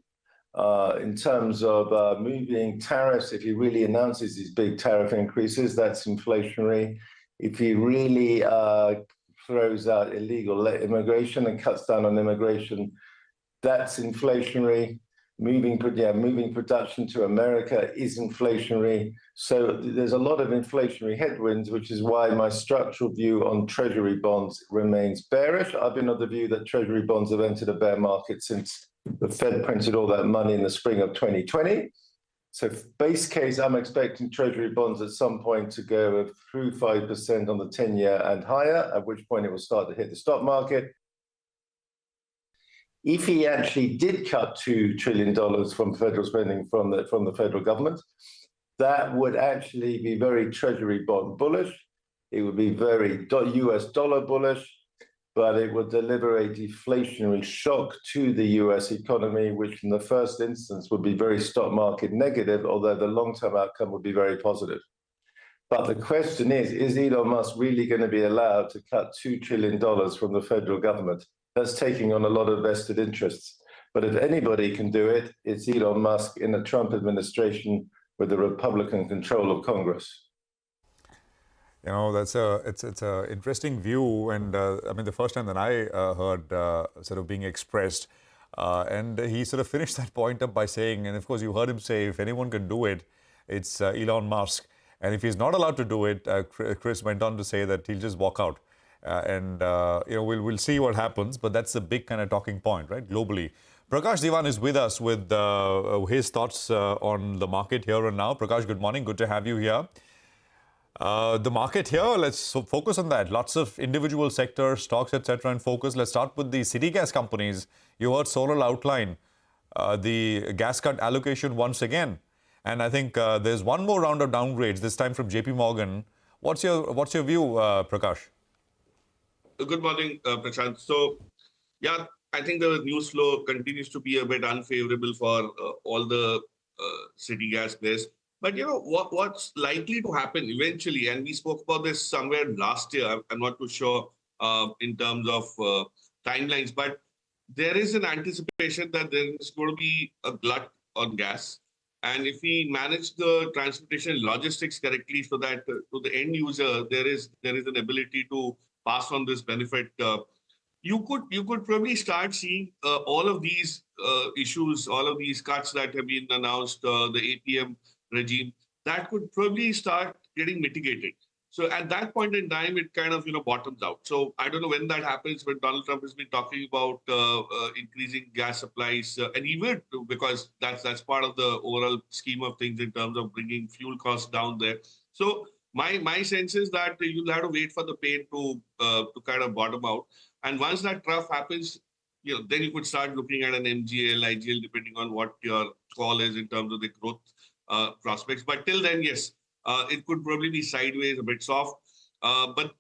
in terms of moving tariffs. If he really announces these big tariff increases, that's inflationary. If he really throws out illegal immigration and cuts down on immigration, that's inflationary. Moving production to America is inflationary. So there's a lot of inflationary headwinds, which is why my structural view on Treasury bonds remains bearish. I've been of the view that Treasury bonds have entered a bear market since the Fed printed all that money in the spring of 2020. So base case, I'm expecting Treasury bonds at some point to go through 5% on the 10-year and higher, at which point it will start to hit the stock market. If he actually did cut $2 trillion from federal spending from the federal government, that would actually be very Treasury bond bullish. It would be very US dollar bullish, but it would deliver a deflationary shock to the US economy, which in the first instance would be very stock market negative, although the long-term outcome would be very positive. But the question is Elon Musk really going to be allowed to cut $2 trillion from the federal government? That's taking on a lot of vested interests. But if anybody can do it, it's Elon Musk in the Trump administration with the Republican control of Congress. You know, it's a interesting view, and I mean the first time that I heard sort of being expressed, and he sort of finished that point up by saying, and of course you heard him say, if anyone can do it, it's Elon Musk, and if he's not allowed to do it, Chris went on to say that he'll just walk out, and you know we'll see what happens, but that's a big kind of talking point, right, globally. Prakash Diwan is with us with his thoughts on the market here and now. Prakash, good morning, good to have you here. The market here, let's focus on that. Lots of individual sectors, stocks, etc. in focus. Let's start with the city gas companies. You heard Sectoral outline the gas cut allocation once again. And I think there's one more round of downgrades, this time from JP Morgan. What's your view, Prakash? Good morning, Prashant. So, yeah, I think the news flow continues to be a bit unfavorable for all the city gas players. But you know what's likely to happen eventually, and we spoke about this somewhere last year. I'm not too sure in terms of timelines, but there is an anticipation that there is going to be a glut on gas, and if we manage the transportation and logistics correctly, so that to the end user there is an ability to pass on this benefit. You could probably start seeing all of these issues, all of these cuts that have been announced, the APM regime, that could probably start getting mitigated. So at that point in time, it kind of bottoms out. So I don't know when that happens, but Donald Trump has been talking about increasing gas supplies, and he will, because that's part of the overall scheme of things in terms of bringing fuel costs down there. So my sense is that you'll have to wait for the pain to kind of bottom out, and once that trough happens, then you could start looking at an MGL, IGL, depending on what your call is in terms of the growth prospects. But till then, yes, it could probably be sideways, a bit soft. But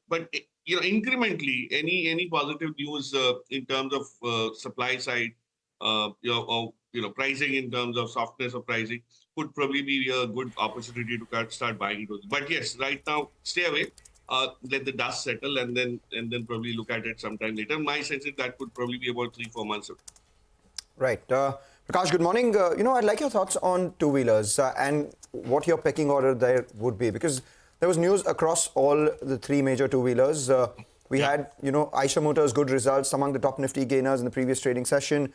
incrementally, any positive news in terms of supply side, or pricing in terms of softness of pricing could probably be a good opportunity to start buying those. But yes, right now, stay away. Let the dust settle, and then probably look at it sometime later. My sense is that could probably be about 3-4 months. Right. Prakash, good morning. I'd like your thoughts on two-wheelers and what your pecking order there would be, because there was news across all the three major two-wheelers. We had, Eicher Motors' good results among the top Nifty gainers in the previous trading session.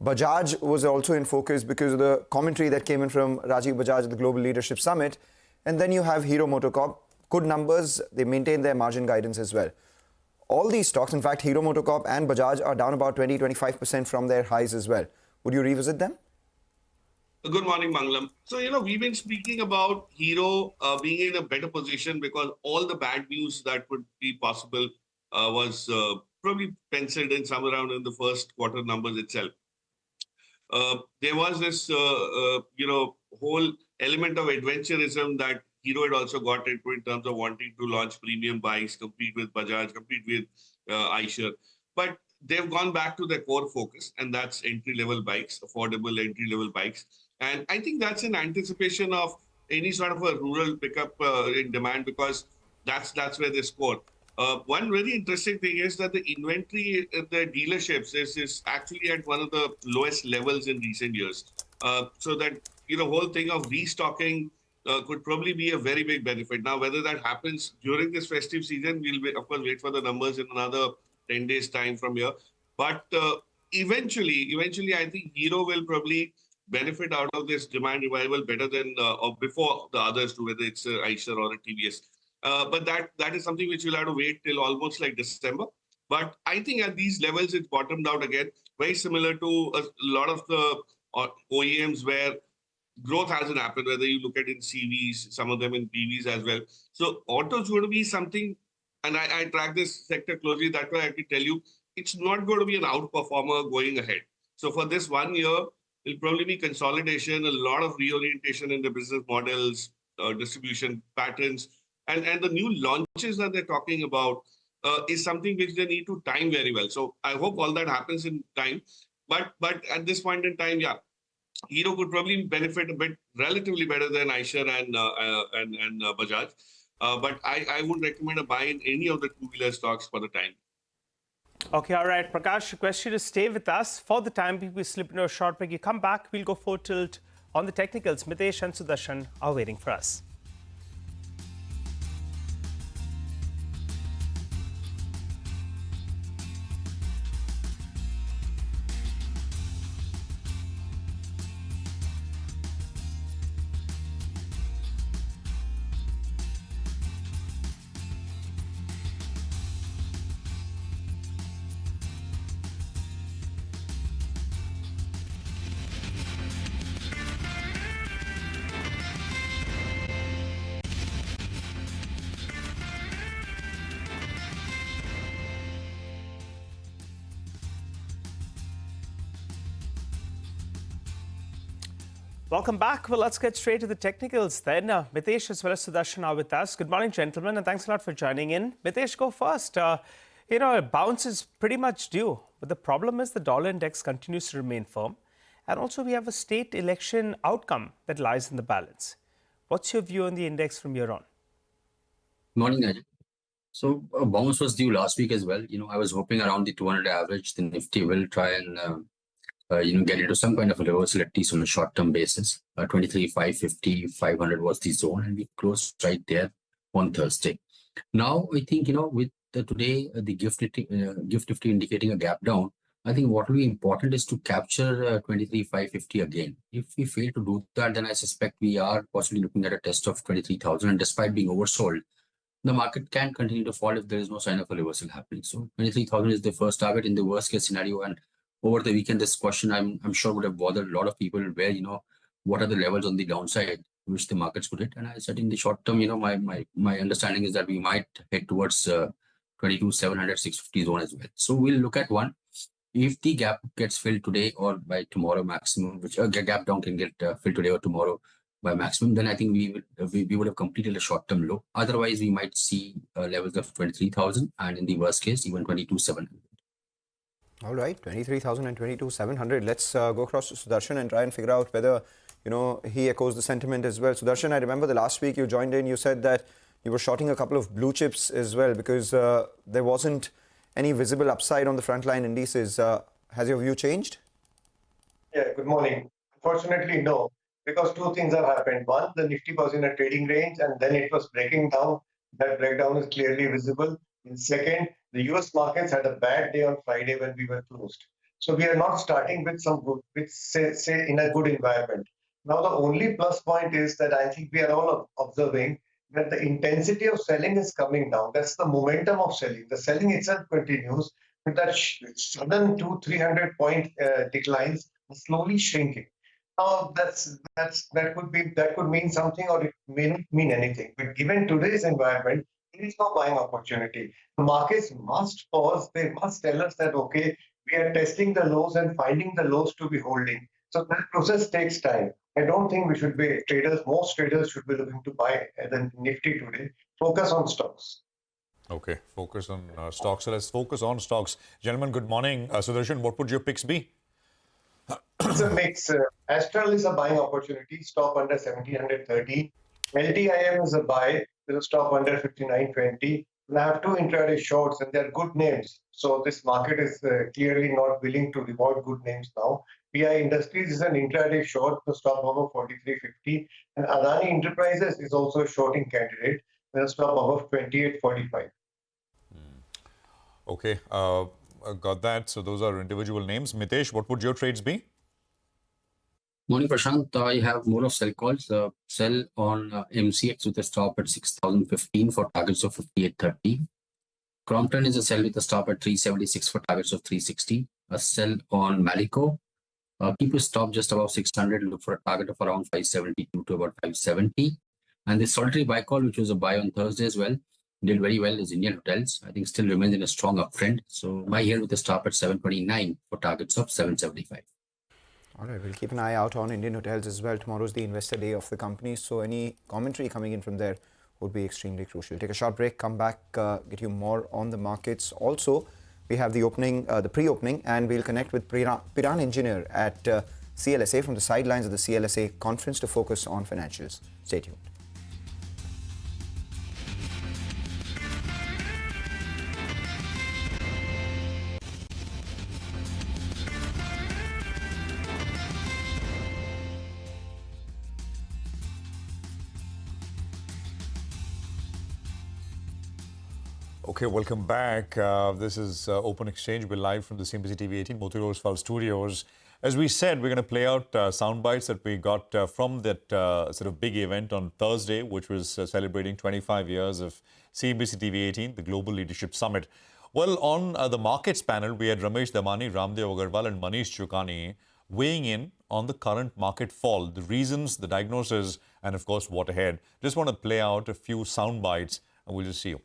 Bajaj was also in focus because of the commentary that came in from Rajiv Bajaj at the Global Leadership Summit. And then you have Hero MotoCorp. Good numbers, they maintain their margin guidance as well. All these stocks, in fact, Hero MotoCorp and Bajaj are down about 20-25% from their highs as well. Would you revisit them? Good morning, Mangalam. So, we've been speaking about Hero being in a better position because all the bad news that would be possible was probably penciled in somewhere around in the first quarter numbers itself. There was this, whole element of adventurism that Hero had also got into in terms of wanting to launch premium bikes, compete with Bajaj, compete with Eicher. But they've gone back to their core focus, and that's entry-level bikes, affordable entry-level bikes. And I think that's in anticipation of any sort of a rural pickup in demand, because that's where they score. One very interesting thing is that the inventory at the dealerships is actually at one of the lowest levels in recent years. So that, whole thing of restocking could probably be a very big benefit. Now, whether that happens during this festive season, we'll, of course, wait for the numbers in another 10 days' time from here. But eventually, I think Hero will probably benefit out of this demand revival better than or before the others do, whether it's Eicher or a TVS. But that is something which we'll have to wait till almost like December. But I think at these levels, it's bottomed out again, very similar to a lot of the OEMs where growth hasn't happened, whether you look at in CVs, some of them in PVs as well. So auto is going to be something, and I track this sector closely. That's why I can tell you, it's not going to be an outperformer going ahead. So for this 1 year, it'll probably be consolidation, a lot of reorientation in the business models, distribution patterns, and the new launches that they're talking about is something which they need to time very well. So I hope all that happens in time. But at this point in time, yeah, Hero could probably benefit a bit relatively better than Eicher and Bajaj. But I would recommend a buy in any of the two-wheeler stocks for the time. Okay, all right. Prakash, request you to stay with us. For the time being, we slip into a short break. You come back, we'll go full tilt on the technicals. Mitesh and Sudarshan are waiting for us. Welcome back. Well, let's get straight to the technicals then. Mitesh as well as Sudarshan are with us. Good morning, gentlemen, and thanks a lot for joining in. Mitesh, go first. A bounce is pretty much due, but the problem is the dollar index continues to remain firm. And also we have a state election outcome that lies in the balance. What's your view on the index from here on? Morning, Nigel. So a bounce was due last week as well. I was hoping around the 200 average, the Nifty will try and get into some kind of a reversal, at least on a short-term basis. 23,550, 500 was the zone, and we closed right there on Thursday. Now, I think, with today, the gift Nifty indicating a gap down, I think what will be important is to capture 23,550 again. If we fail to do that, then I suspect we are possibly looking at a test of 23,000, and despite being oversold, the market can continue to fall if there is no sign of a reversal happening. So 23,000 is the first target in the worst case scenario. And over the weekend, this question I'm sure would have bothered a lot of people where, what are the levels on the downside which the markets could hit. And I said in the short term, my understanding is that we might head towards 22,700, 650 zone as well. So we'll look at one. If the gap gets filled today or by tomorrow maximum, which a gap down can get filled today or tomorrow by maximum, then I think we would have completed a short-term low. Otherwise, we might see levels of 23,000 and in the worst case, even 22,700. All right, 23,000 and 22,700. Let's go across to Sudarshan and try and figure out whether, he echoes the sentiment as well. Sudarshan, I remember the last week you joined in, you said that you were shorting a couple of blue chips as well because there wasn't any visible upside on the frontline indices. Has your view changed? Yeah, good morning. Unfortunately, no, because two things have happened. One, the Nifty was in a trading range and then it was breaking down. That breakdown is clearly visible. And second, the US markets had a bad day on Friday when we were closed. So we are not starting with some good, say in a good environment. Now, the only plus point is that I think we are all observing that the intensity of selling is coming down. That's the momentum of selling. The selling itself continues, but that sudden 200-300 point declines are slowly shrinking. Now, that could mean something or it may not mean anything. But given today's environment, there is no buying opportunity. The markets must pause. They must tell us that, okay, we are testing the lows and finding the lows to be holding. So that process takes time. I don't think we should be traders. Most traders should be looking to buy the Nifty today. Focus on stocks. Okay, focus on stocks. So let's focus on stocks. Gentlemen, good morning. Sudarshan, what would your picks be? It's a mix. Astral is a buying opportunity. Stop under 1,730. LTIM is a buy. Will stop under 59.20. And I have two intraday shorts and they're good names. So this market is clearly not willing to reward good names now. PI Industries is an intraday short to stop above 43.50. And Adani Enterprises is also a shorting candidate. Will stop above 28.45. Okay, got that. So those are individual names. Mitesh, what would your trades be? Morning, Prashant. I have more of sell calls. Sell on MCX with a stop at 6,015 for targets of 58.30. Crompton is a sell with a stop at 376 for targets of 360. A sell on Malico Keep a stop just above 600, look for a target of around 572 to about 570. And the solitary buy call, which was a buy on Thursday as well, did very well, is Indian Hotels. I think still remains in a strong uptrend. So buy here with a stop at 729 for targets of 775. All right, we'll keep an eye out on Indian Hotels as well. Tomorrow is the investor day of the company, so any commentary coming in from there would be extremely crucial. Take a short break, come back, get you more on the markets. Also, we have the opening, the pre-opening, and we'll connect with Piran Engineer at CLSA from the sidelines of the CLSA conference to focus on financials. Stay tuned. Okay, welcome back. This is Open Exchange. We're live from the CNBC-TV18 Muthoot studios. As we said, we're going to play out sound bites that we got from that sort of big event on Thursday, which was celebrating 25 years of CNBC-TV18, the Global Leadership Summit. Well, on the markets panel, we had Ramesh Damani, Ramdev Agarwal and Manish Chukani weighing in on the current market fall, the reasons, the diagnosis, and of course, what ahead. Just want to play out a few sound bites and we'll just see you.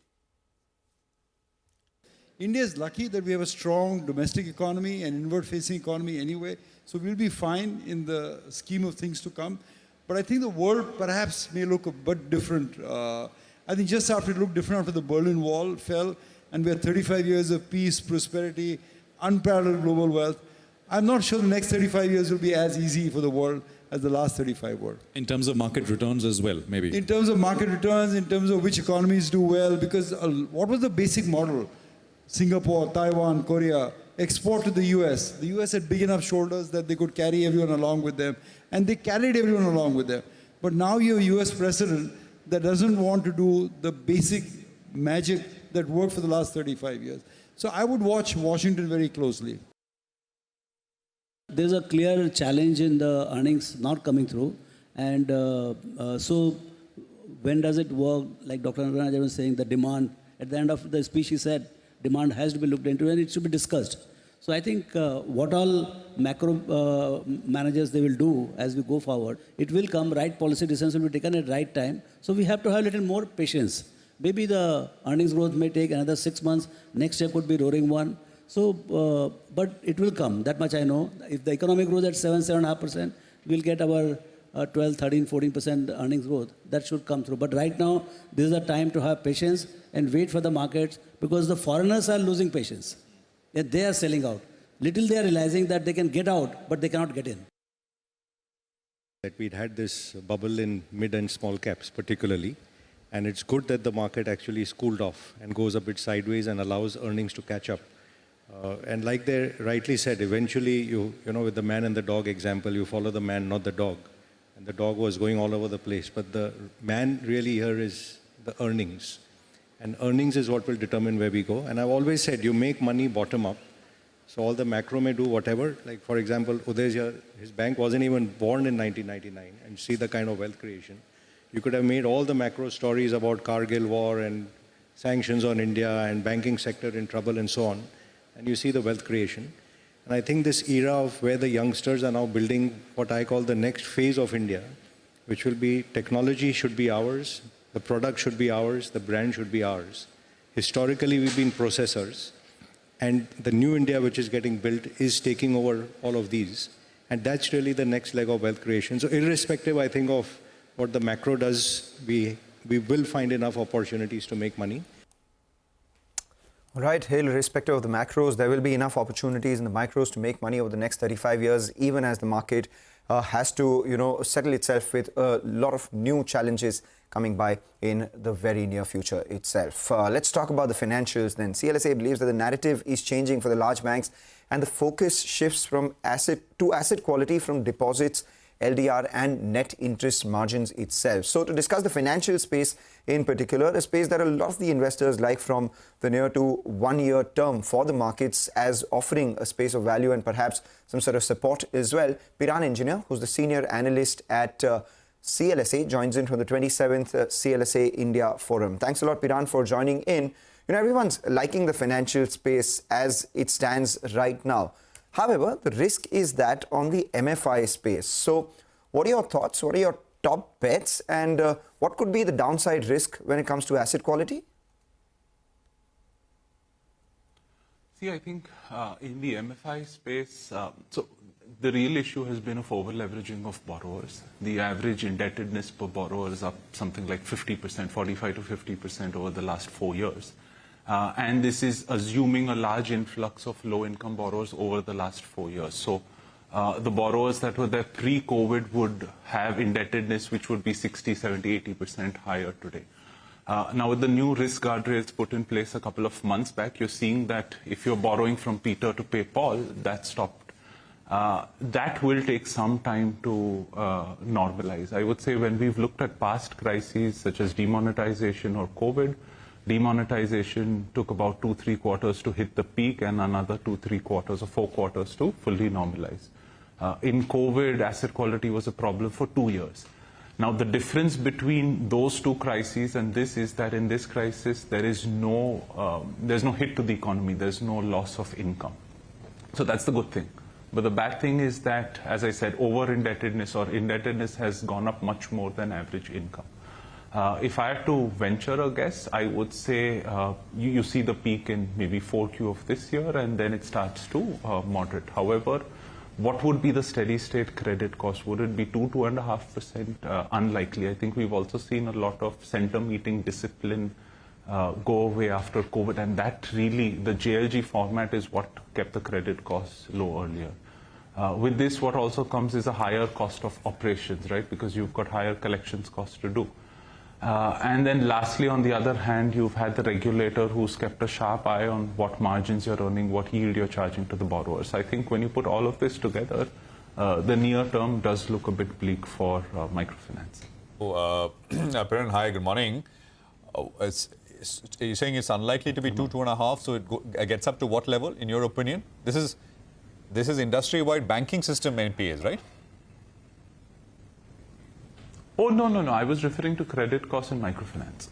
India is lucky that we have a strong domestic economy and inward-facing economy anyway, so we'll be fine in the scheme of things to come. But I think the world perhaps may look a bit different. I think just after it looked different after the Berlin Wall fell, and we had 35 years of peace, prosperity, unparalleled global wealth, I'm not sure the next 35 years will be as easy for the world as the last 35 were. In terms of market returns as well, maybe? In terms of market returns, in terms of which economies do well, because what was the basic model? Singapore, Taiwan, Korea, export to the US. The US had big enough shoulders that they could carry everyone along with them. And they carried everyone along with them. But now you have a US president that doesn't want to do the basic magic that worked for the last 35 years. So I would watch Washington very closely. There's a clear challenge in the earnings not coming through. And so when does it work? Like Dr. Narayana was saying, the demand. At the end of the speech, he said, demand has to be looked into and it should be discussed. So I think what all macro managers they will do as we go forward, it will come, right policy decisions will be taken at right time. So we have to have a little more patience. Maybe the earnings growth may take another 6 months. Next year could be roaring one. So, but it will come, that much I know. If the economy grows at 7.5%, we'll get our 12, 13, 14% earnings growth. That should come through. But right now, this is the time to have patience and wait for the markets because the foreigners are losing patience. They are selling out. Little they are realizing that they can get out, but they cannot get in. That we'd had this bubble in mid and small caps particularly, and it's good that the market actually is cooled off and goes a bit sideways and allows earnings to catch up. And like they rightly said, eventually, you know, with the man and the dog example, you follow the man, not the dog. And the dog was going all over the place. But the man really here is the earnings. And earnings is what will determine where we go. And I've always said, you make money bottom up. So all the macro may do whatever. Like, for example, Uday's here, his bank wasn't even born in 1999. And see the kind of wealth creation. You could have made all the macro stories about Kargil war and sanctions on India and banking sector in trouble and so on. And you see the wealth creation. And I think this era of where the youngsters are now building what I call the next phase of India, which will be technology should be ours, the product should be ours, the brand should be ours. Historically, we've been processors. And the new India which is getting built is taking over all of these. And that's really the next leg of wealth creation. So irrespective, I think, of what the macro does, we will find enough opportunities to make money. All right, irrespective of the macros, there will be enough opportunities in the micros to make money over the next 35 years, even as the market has to, settle itself with a lot of new challenges coming by in the very near future itself. Let's talk about the financials then. CLSA believes that the narrative is changing for the large banks and the focus shifts from asset quality from deposits, LDR and net interest margins itself. So to discuss the financial space in particular, a space that a lot of the investors like from the near to 1 year term for the markets as offering a space of value and perhaps some sort of support as well. Piran Engineer, who's the senior analyst at CLSA, joins in from the 27th CLSA India Forum. Thanks a lot, Piran, for joining in. Everyone's liking the financial space as it stands right now. However, the risk is that on the MFI space. So what are your thoughts? What are your top bets? And what could be the downside risk when it comes to asset quality? See, I think in the MFI space, so the real issue has been of over-leveraging of borrowers. The average indebtedness per borrower is up something like 50%, 45 to 50% over the last 4 years. And this is assuming a large influx of low-income borrowers over the last 4 years. So the borrowers that were there pre-COVID would have indebtedness which would be 60, 70, 80% higher today. Now, with the new risk guardrails put in place a couple of months back, you're seeing that if you're borrowing from Peter to pay Paul, that stopped. That will take some time to normalize. I would say when we've looked at past crises such as demonetization or COVID, demonetization took about 2-3 quarters to hit the peak and another 2-3 quarters or 4 quarters to fully normalize. In COVID, asset quality was a problem for 2 years. Now, the difference between those two crises and this is that in this crisis, there's no hit to the economy. There's no loss of income. So that's the good thing. But the bad thing is that, as I said, over-indebtedness or indebtedness has gone up much more than average income. If I had to venture a guess, I would say you see the peak in maybe 4Q of this year and then it starts to moderate. However, what would be the steady state credit cost? Would it be 2.5%? Unlikely. I think we've also seen a lot of center meeting discipline go away after COVID, and that really, the JLG format is what kept the credit costs low earlier. With this, what also comes is a higher cost of operations, right? Because you've got higher collections costs to do. And then lastly, on the other hand, you've had the regulator who's kept a sharp eye on what margins you're earning, what yield you're charging to the borrowers. I think when you put all of this together, the near term does look a bit bleak for microfinance. Piran, hi, good morning. You're saying it's unlikely to be 2.5, so it gets up to what level, in your opinion? This is industry-wide banking system NPAs, right? Oh, no. I was referring to credit costs in microfinance.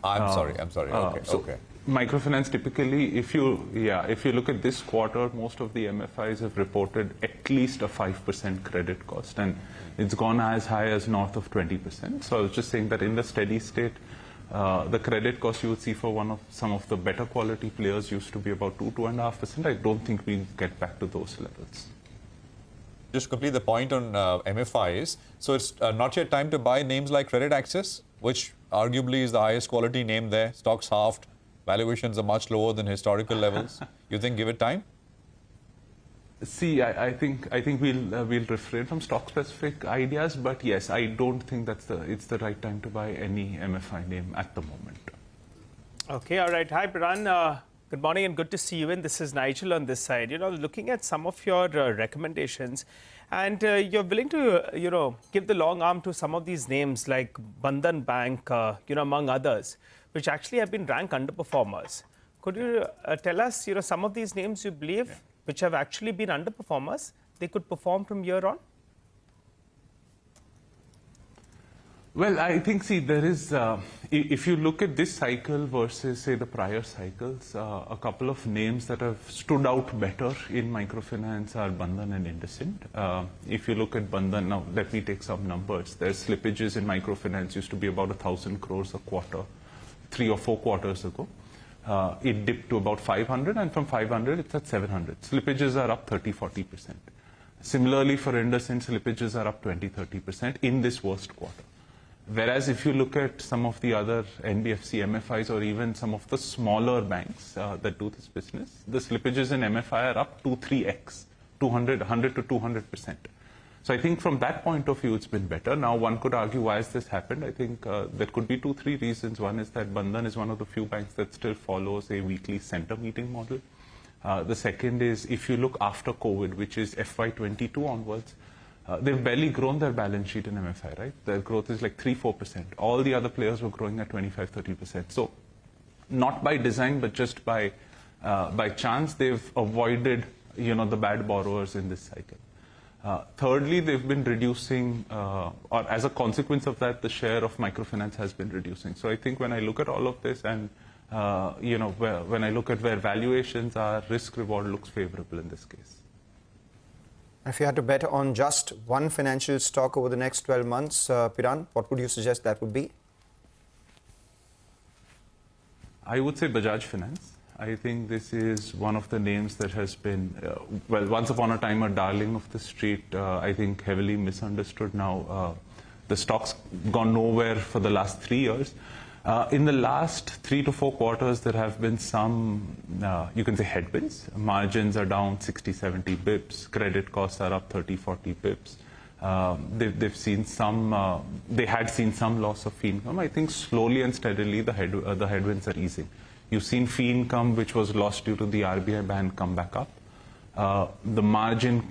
I'm sorry. Okay. Microfinance typically, if you look at this quarter, most of the MFIs have reported at least a 5% credit cost, and it's gone as high as north of 20%. So I was just saying that in the steady state, the credit cost you would see for some of the better quality players used to be about 2.5%. I don't think we'll get back to those levels. Just to complete the point on MFIs, so it's not yet time to buy names like Credit Access, which arguably is the highest quality name there. Stocks halved, valuations are much lower than historical levels. You think give it time? See, I think we'll refrain from stock-specific ideas, but yes, I don't think it's the right time to buy any MFI name at the moment. Okay, all right. Hi, Piran. Good morning and good to see you. And this is Nigel on this side. Looking at some of your recommendations, and you're willing to, give the long arm to some of these names like Bandhan Bank, among others, which actually have been ranked underperformers. Could you tell us, some of these names you believe which have actually been underperformers, they could perform from here on? Well, I think, there is, if you look at this cycle versus, say, the prior cycles, a couple of names that have stood out better in microfinance are Bandhan and IndusInd. If you look at Bandhan, now let me take some numbers. Their slippages in microfinance used to be about 1,000 crores a quarter, 3 or 4 quarters ago. It dipped to about 500, and from 500, it's at 700. Slippages are up 30-40%. Similarly, for IndusInd, slippages are up 20-30% in this worst quarter. Whereas if you look at some of the other NBFC MFIs or even some of the smaller banks that do this business, the slippages in MFI are up 2-3x, 100 to 200%. So I think from that point of view, it's been better. Now, one could argue why has this happened. I think there could be 2-3 reasons. One is that Bandhan is one of the few banks that still follows a weekly center meeting model. The second is if you look after COVID, which is FY22 onwards, they've barely grown their balance sheet in MFI, right? Their growth is like 3-4%. All the other players were growing at 25-30%. So not by design, but just by chance, they've avoided, the bad borrowers in this cycle. Thirdly, they've been reducing, or as a consequence of that, the share of microfinance has been reducing. So I think when I look at all of this and, when I look at where valuations are, risk reward looks favorable in this case. If you had to bet on just one financial stock over the next 12 months, Piran, what would you suggest that would be? I would say Bajaj Finance. I think this is one of the names that has been, well, once upon a time a darling of the street. I think heavily misunderstood now. The stock's gone nowhere for the last 3 years. In the last 3 to 4 quarters, there have been some, you can say, headwinds. Margins are down 60, 70 bips. Credit costs are up 30, 40 bips. They've seen some, they had seen some loss of fee income. I think slowly and steadily the headwinds are easing. You've seen fee income, which was lost due to the RBI ban, come back up. The margin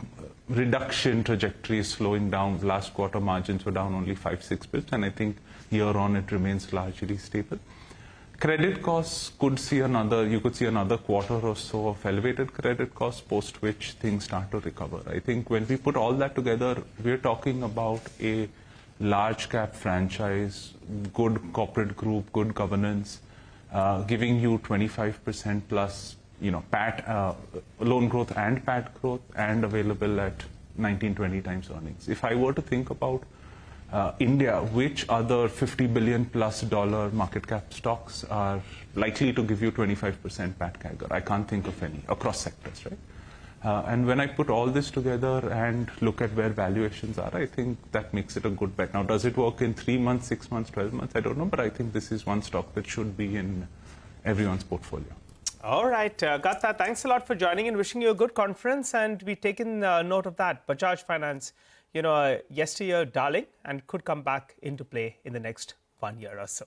reduction trajectory is slowing down. Last quarter margins were down only 5-6 bips, and I think year on it remains largely stable. Credit costs could see another, you could see another quarter or so of elevated credit costs, post which things start to recover. I think when we put all that together, we're talking about a large cap franchise, good corporate group, good governance, giving you 25% plus, you know, PAT, loan growth and PAT growth, and available at 19-20 times earnings. If I were to think about India, which other $50 billion plus market cap stocks are likely to give you 25% PAT CAGR? I can't think of any across sectors, right? And when I put all this together and look at where valuations are, I think that makes it a good bet. Now, does it work in 3 months, 6 months, 12 months? I don't know, but I think this is one stock that should be in everyone's portfolio. All right, Gatha, thanks a lot for joining and wishing you a good conference. And we've taken note of that. Bajaj Finance, you know, yesteryear darling, and could come back into play in the next 1 year or so.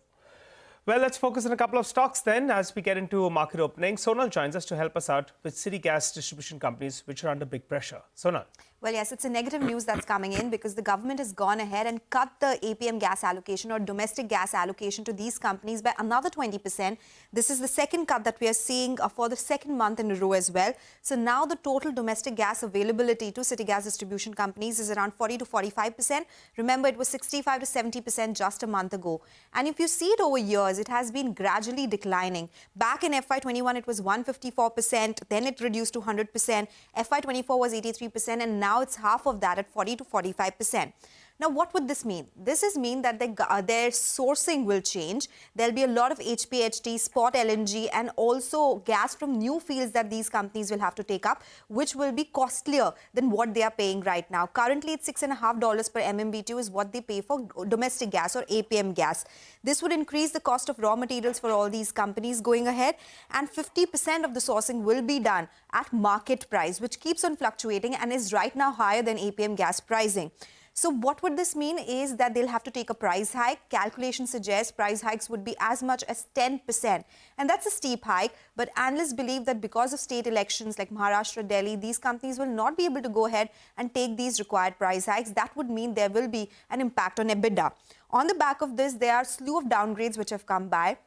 Well, let's focus on a couple of stocks then as we get into market opening. Sonal joins us to help us out with city gas distribution companies which are under big pressure. Sonal. Well, yes, it's a negative news that's coming in because the government has gone ahead and cut the APM gas allocation or domestic gas allocation to these companies by another 20%. This is the second cut that we are seeing for the second month in a row as well. So now the total domestic gas availability to city gas distribution companies is around 40 to 45%. Remember, it was 65 to 70% just a month ago. And if you see it over years, it has been gradually declining. Back in FY21, it was 154%, then it reduced to 100%. FY24 was 83%, and now it's half of that at 40 to 45%. Now, what would this mean? This is mean that their sourcing will change. There'll be a lot of HPHT, spot LNG, and also gas from new fields that these companies will have to take up, which will be costlier than what they are paying right now. Currently, it's $6.50 per MMBTU is what they pay for domestic gas or APM gas. This would increase the cost of raw materials for all these companies going ahead, and 50% of the sourcing will be done at market price, which keeps on fluctuating and is right now higher than APM gas pricing. So what would this mean is that they'll have to take a price hike. Calculations suggest price hikes would be as much as 10%. And that's a steep hike. But analysts believe that because of state elections like Maharashtra, Delhi, these companies will not be able to go ahead and take these required price hikes. That would mean there will be an impact on EBITDA. On the back of this, there are a slew of downgrades which have come by.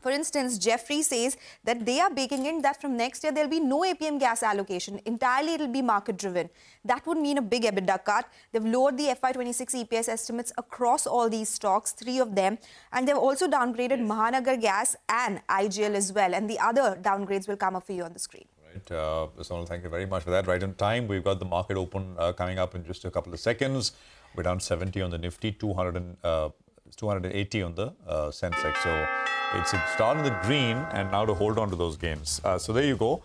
For instance, Jeffrey says that they are baking in that from next year, there'll be no APM gas allocation. Entirely, it'll be market-driven. That would mean a big EBITDA cut. They've lowered the FY26 EPS estimates across all these stocks, 3 of them. And they've also downgraded Mahanagar Gas and IGL as well. And the other downgrades will come up for you on the screen. Right. Sonal, thank you very much for that. Right on time. We've got the market open coming up in just a couple of seconds. We're down 70 on the Nifty, 280 on the sensex. So it's a start in the green and now to hold on to those gains. So there you go.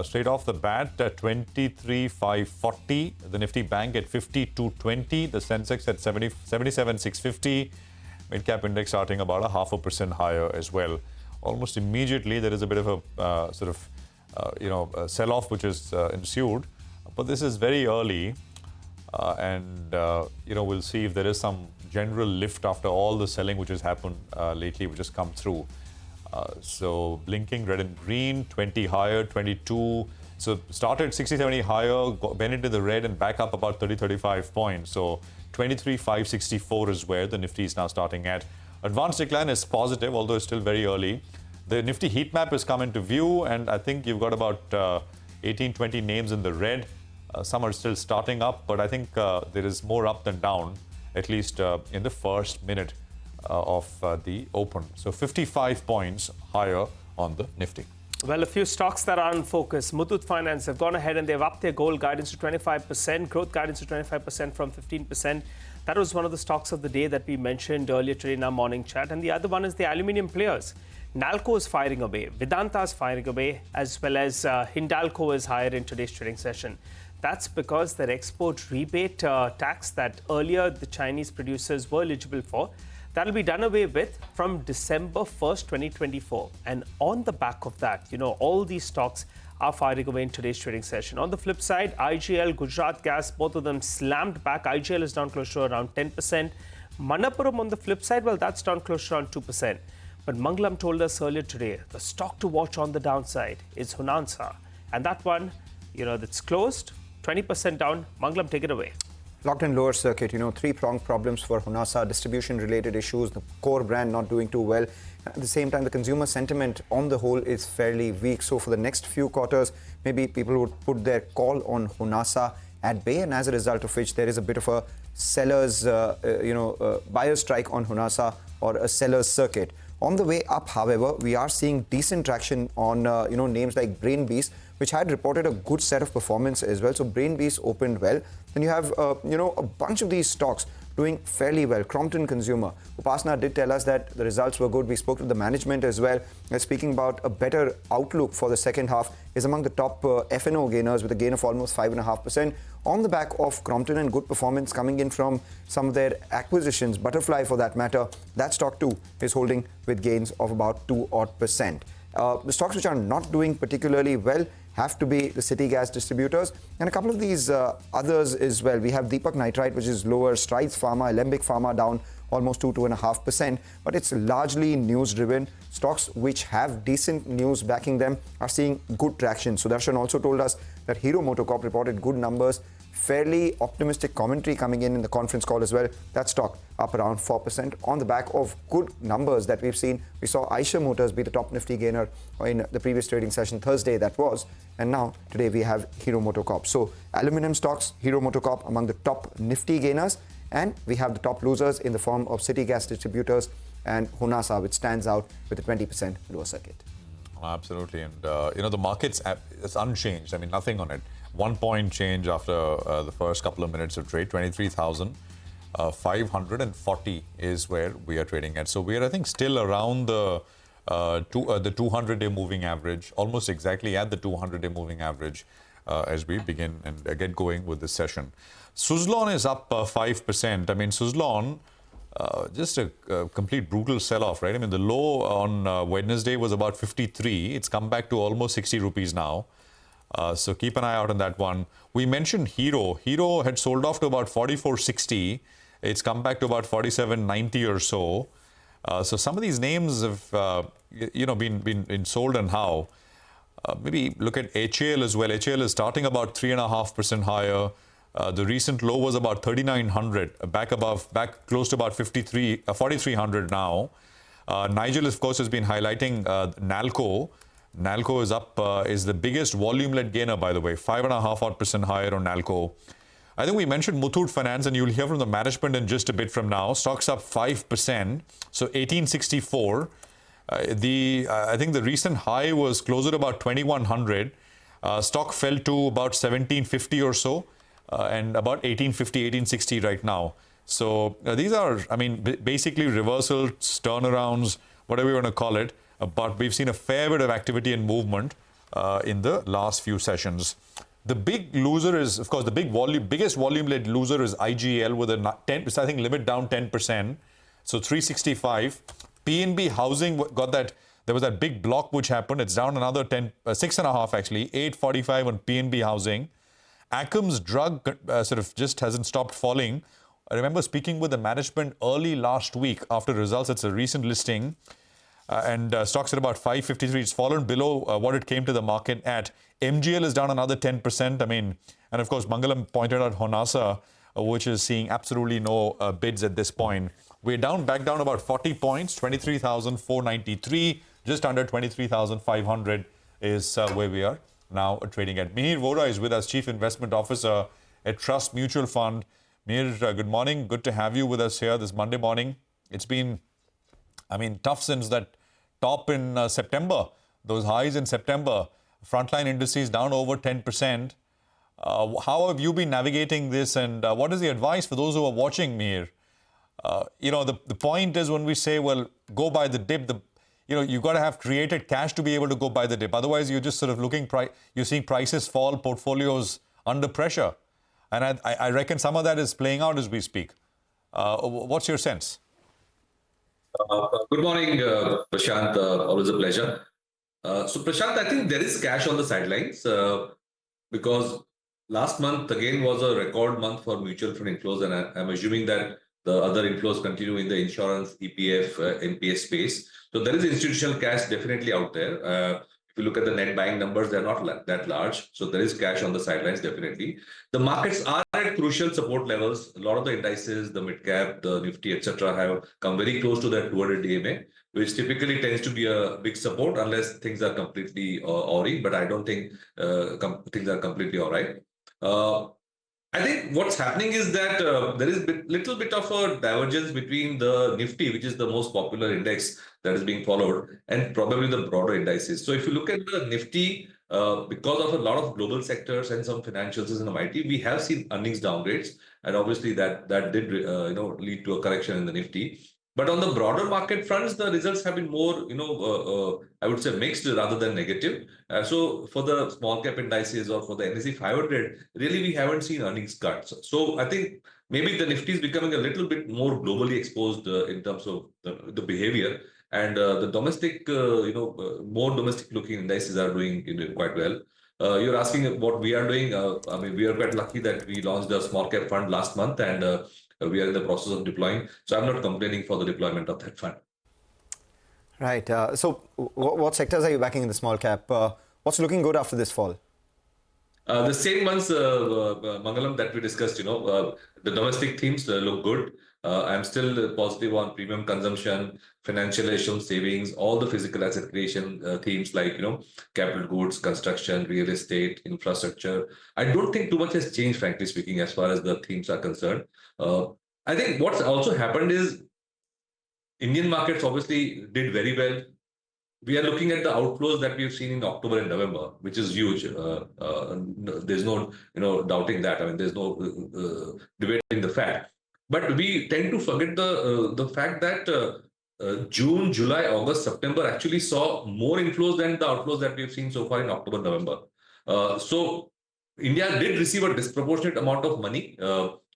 Straight off the bat, 23,540. The Nifty Bank at 5220. The Sensex at 77,650. Mid-cap index starting about 0.5% higher as well. Almost immediately, there is a bit of a sell-off which is ensued. But this is very early. We'll see if there is some general lift after all the selling which has happened lately, which has come through. So blinking red and green, 20 higher, 22. So started 60, 70 higher, went into the red and back up about 30, 35 points. So 23,564 is where the Nifty is now starting at. Advanced decline is positive, although it's still very early. The Nifty heat map has come into view, and I think you've got about 18, 20 names in the red. Some are still starting up, but I think there is more up than down, at least in the first minute of the open. So 55 points higher on the Nifty. Well, a few stocks that are in focus. Muthoot Finance have gone ahead and they've upped their goal guidance to 25%, growth guidance to 25% from 15%. That was one of the stocks of the day that we mentioned earlier today in our morning chat. And the other one is the aluminium players. Nalco is firing away, Vedanta is firing away, as well as Hindalco is higher in today's trading session. That's because their export rebate tax that earlier the Chinese producers were eligible for, that'll be done away with from December 1st, 2024. And on the back of that, all these stocks are firing away in today's trading session. On the flip side, IGL, Gujarat Gas, both of them slammed back. IGL is down close to around 10%. Manappuram on the flip side, well, that's down close to around 2%. But Mangalam told us earlier today, the stock to watch on the downside is Honasa. And that one, that's closed, 20% down. Mangalam, take it away. Locked in lower circuit, three-pronged problems for Honasa, distribution-related issues, the core brand not doing too well. At the same time, the consumer sentiment on the whole is fairly weak. So for the next few quarters, maybe people would put their call on Honasa at bay, and as a result of which there is a bit of a seller's, buyer strike on Honasa or a seller's circuit. On the way up, however, we are seeing decent traction on, names like Brainbees, which had reported a good set of performance as well. So Brainbees opened well. Then you have, a bunch of these stocks doing fairly well. Crompton Consumer. Upasana did tell us that the results were good. We spoke to the management as well. They're speaking about a better outlook for the second half. Is among the top F&O gainers with a gain of almost 5.5%. On the back of Crompton and good performance coming in from some of their acquisitions, Butterfly for that matter, that stock too is holding with gains of about 2%. The stocks which are not doing particularly well have to be the city gas distributors and a couple of these others as well. We have Deepak Nitrite, which is lower, Strides Pharma, Alembic Pharma down almost 2.5%, but it's largely news driven. Stocks which have decent news backing them are seeing good traction. Sudarshan also told us that Hero MotoCorp reported good numbers, fairly optimistic commentary coming in the conference call as well. That stock up around 4% on the back of good numbers that we've seen. We saw Eicher Motors be the top Nifty gainer in the previous trading session, Thursday that was, and now today we have Hero MotoCorp. So aluminum stocks, Hero MotoCorp among the top Nifty gainers, and we have the top losers in the form of city gas distributors and Honasa, which stands out with a 20% lower circuit. Absolutely, and the market's it's unchanged. I mean, nothing on it. 1 point change after the first couple of minutes of trade. 23,540 is where we are trading at. So we are, I think, still around the 200-day moving average, almost exactly at the 200-day moving average as we begin and get going with this session. Suzlon is up 5%. I mean, Suzlon, just a complete brutal sell-off, right? I mean, the low on Wednesday was about 53. It's come back to almost 60 rupees now. So keep an eye out on that one. We mentioned Hero. Hero had sold off to about 44.60. It's come back to about 47.90 or so. So some of these names have, been sold and how. Maybe look at HAL as well. HAL is starting about 3.5% higher. The recent low was about 3,900, back close to about 4,300 now. Nigel, of course, has been highlighting Nalco. Nalco is up, is the biggest volume-led gainer, by the way, 5.5% higher on Nalco. I think we mentioned Muthoot Finance, and you'll hear from the management in just a bit from now. Stocks up 5%, so 1864. I think the recent high was closer to about 2,100. Stock fell to about 1,750 or so, and about 1850, 1860 right now. So these are, basically reversals, turnarounds, whatever you want to call it. But we've seen a fair bit of activity and movement in the last few sessions. The big loser is, of course, biggest volume-led loser is IGL with a 10%, I think, limit down 10%. So 365. PNB Housing got that. There was that big block which happened. It's down another 6.5 actually. 845 on PNB Housing. Akim's drug just hasn't stopped falling. I remember speaking with the management early last week after results. It's a recent listing. And stocks at about 553. It's fallen below what it came to the market at. MGL is down another 10%. And of course, Mangalam pointed out Honasa, which is seeing absolutely no bids at this point. We're back down about 40 points, 23,493. Just under 23,500 is where we are now trading at. Mihir Vora is with us, Chief Investment Officer at Trust Mutual Fund. Mihir, good morning. Good to have you with us here this Monday morning. It's been, tough since that top in September those highs in September. Frontline indices down over 10%. How have you been navigating this, and what is the advice for those who are watching me here? The point is, when we say, well, go buy the dip, you've got to have created cash to be able to go buy the dip. Otherwise, you're just sort of you're seeing prices fall, portfolios under pressure. And I reckon some of that is playing out as we speak. What's your sense? Good morning, Prashant. Always a pleasure. So, Prashant, I think there is cash on the sidelines because last month, again, was a record month for mutual fund inflows. And I'm assuming that the other inflows continue in the insurance, EPF, NPS space. So there is institutional cash definitely out there. If you look at the net buying numbers, they're not that large. So there is cash on the sidelines, definitely. The markets are at crucial support levels. A lot of the indices, the mid-cap, the Nifty, etc., have come very close to that 200 DMA, which typically tends to be a big support unless things are completely awry. But I don't think things are completely all right. I think what's happening is that there is a little bit of a divergence between the Nifty, which is the most popular index that is being followed, and probably the broader indices. So if you look at the Nifty, because of a lot of global sectors and some financials in MIT, we have seen earnings downgrades, and obviously that did lead to a correction in the Nifty. But on the broader market fronts, the results have been more, I would say mixed rather than negative. So for the small cap indices or for the NSE 500, really we haven't seen earnings cuts. So I think maybe the Nifty is becoming a little bit more globally exposed in terms of the behavior. And the domestic, more domestic looking indices are doing quite well. You're asking what we are doing. I mean, we are quite lucky that we launched a small cap fund last month, and we are in the process of deploying. So I'm not complaining for the deployment of that fund. Right. So what sectors are you backing in the small cap? What's looking good after this fall? The same ones, Mangalam, that we discussed, the domestic themes look good. I'm still positive on premium consumption, financialization, savings, all the physical asset creation themes like, capital goods, construction, real estate, infrastructure. I don't think too much has changed, frankly speaking, as far as the themes are concerned. I think what's also happened is Indian markets obviously did very well. We are looking at the outflows that we've seen in October and November, which is huge. There's no, doubting that. I mean, there's no debating the fact. But we tend to forget the fact that June, July, August, September actually saw more inflows than the outflows that we've seen so far in October, November. So India did receive a disproportionate amount of money.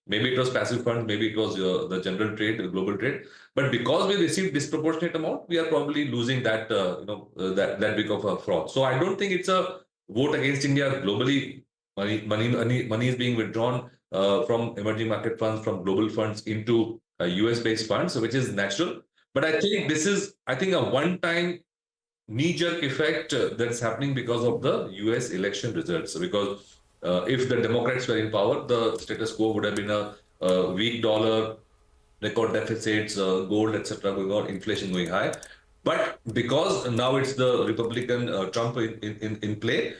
Maybe it was passive funds, maybe it was the general trade, the global trade. But because we received disproportionate amount, we are probably losing that, that big of a fraud. So I don't think it's a vote against India globally. Money is being withdrawn from emerging market funds, from global funds into US-based funds, which is natural. But I think this is, a one-time knee-jerk effect that's happening because of the US election results. Because if the Democrats were in power, the status quo would have been a weak dollar, record deficits, gold, etc. going on, inflation going high. But because now it's the Republican Trump in play,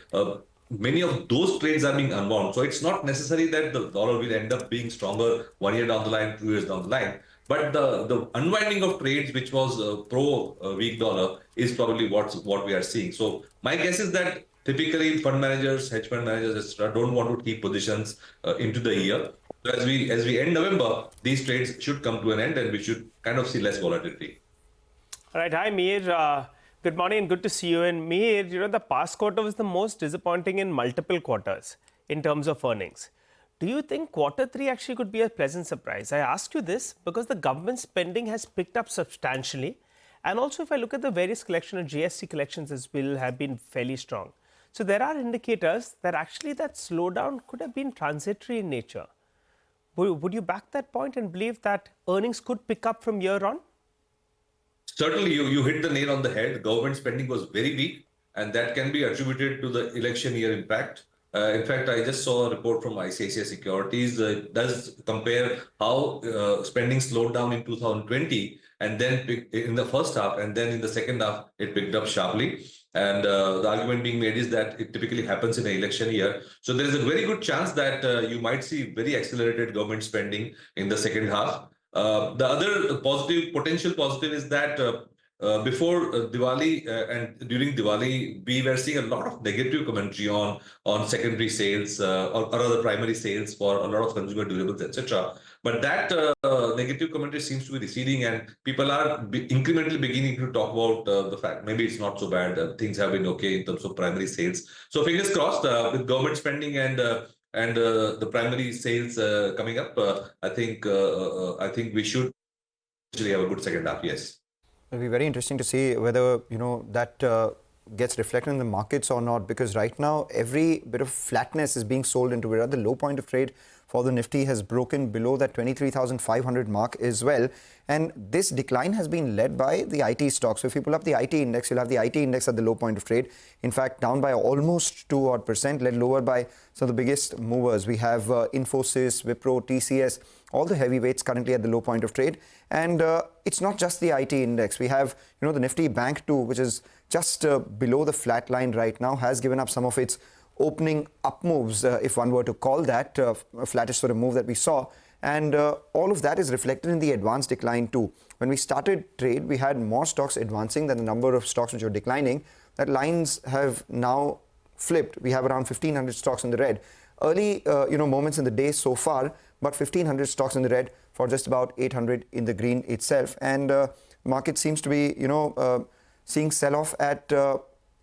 many of those trades are being unwound. So it's not necessary that the dollar will end up being stronger 1 year down the line, 2 years down the line. But the unwinding of trades, which was pro weak dollar, is probably what we are seeing. So my guess is that typically fund managers, hedge fund managers, etc., don't want to keep positions into the year. So as we end November, these trades should come to an end, and we should kind of see less volatility. All right. Hi, Mir. Good morning and good to see you. And Mir, the past quarter was the most disappointing in multiple quarters in terms of earnings. Do you think Q3 actually could be a pleasant surprise? I ask you this because the government spending has picked up substantially. And also, if I look at the various collection of GST collections as well, have been fairly strong. So there are indicators that actually that slowdown could have been transitory in nature. Would you back that point and believe that earnings could pick up from here on? Certainly, you hit the nail on the head. Government spending was very weak, and that can be attributed to the election year impact. In fact, I just saw a report from ICICI Securities. It does compare how spending slowed down in 2020, and then in the first half, and then in the second half, it picked up sharply. And the argument being made is that it typically happens in an election year. So there is a very good chance that you might see very accelerated government spending in the second half. The other potential positive is that before Diwali and during Diwali, we were seeing a lot of negative commentary on secondary sales or other primary sales for a lot of consumer durables, etc. But that negative commentary seems to be receding, and people are incrementally beginning to talk about the fact maybe it's not so bad. Things have been okay in terms of primary sales. So fingers crossed with government spending and the primary sales coming up. I think we should actually have a good second half. Yes. It'll be very interesting to see whether that gets reflected in the markets or not, because right now every bit of flatness is being sold into. We're at the low point of trade for the Nifty, has broken below that 23,500 mark as well, and this decline has been led by the IT stocks. So if you pull up the IT index, you'll have the IT index at the low point of trade, in fact down by almost 2%, led lower by some of the biggest movers. We have Infosys, Wipro, TCS, all the heavyweights currently at the low point of trade. And it's not just the IT index. We have, the Nifty Bank too, which is just below the flat line right now, has given up some of its opening up moves, if one were to call that a flattish sort of move that we saw. And all of that is reflected in the advanced decline too. When we started trade, we had more stocks advancing than the number of stocks which were declining. That lines have now flipped. We have around 1,500 stocks in the red. Early, moments in the day so far, but 1,500 stocks in the red for just about 800 in the green itself. And market seems to be, seeing sell-off at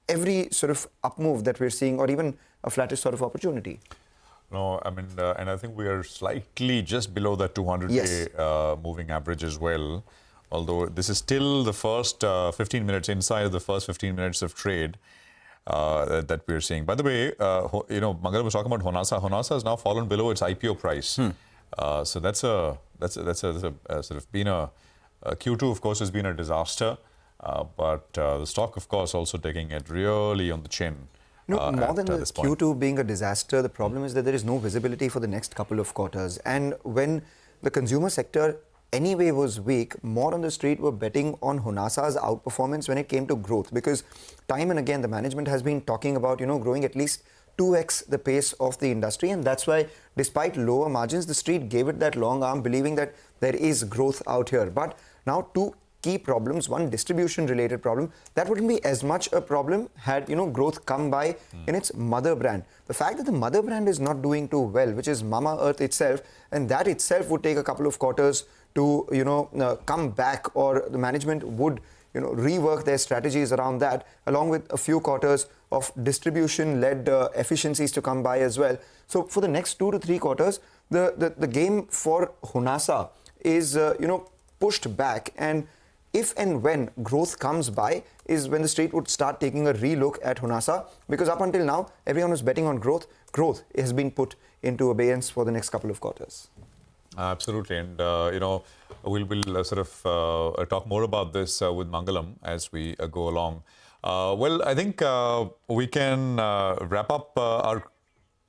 every sort of up move that we're seeing, or even a flattish sort of opportunity. No, I mean, and I think we are slightly just below that 200-day moving average as well. Although this is still the first 15 minutes, inside of the first 15 minutes of trade that we're seeing. By the way, Mangalam was talking about Honasa. Honasa has now fallen below its IPO price. So that's a sort of been a Q2, of course, has been a disaster. But the stock, of course, also taking it really on the chin. More than the Q2 being a disaster, the problem is that there is no visibility for the next couple of quarters. And when the consumer sector anyway was weak, more on the street were betting on Honasa's outperformance when it came to growth. Because time and again, the management has been talking about, growing at least 2x the pace of the industry. And that's why, despite lower margins, the street gave it that long arm, believing that there is growth out here. But now two key problems. One, distribution related problem. That wouldn't be as much a problem had growth come by in its mother brand. The fact that the mother brand is not doing too well, which is Mama Earth itself, and that itself would take a couple of quarters to come back, or the management would rework their strategies around that, along with a few quarters of distribution led efficiencies to come by as well. So for the next 2 to 3 quarters, the game for Honasa is pushed back, and if and when growth comes by is when the street would start taking a relook at Honasa, because up until now, everyone was betting on growth. Growth has been put into abeyance for the next couple of quarters. Absolutely. And, we'll sort of talk more about this with Mangalam as we go along. Well, I think we can wrap up our...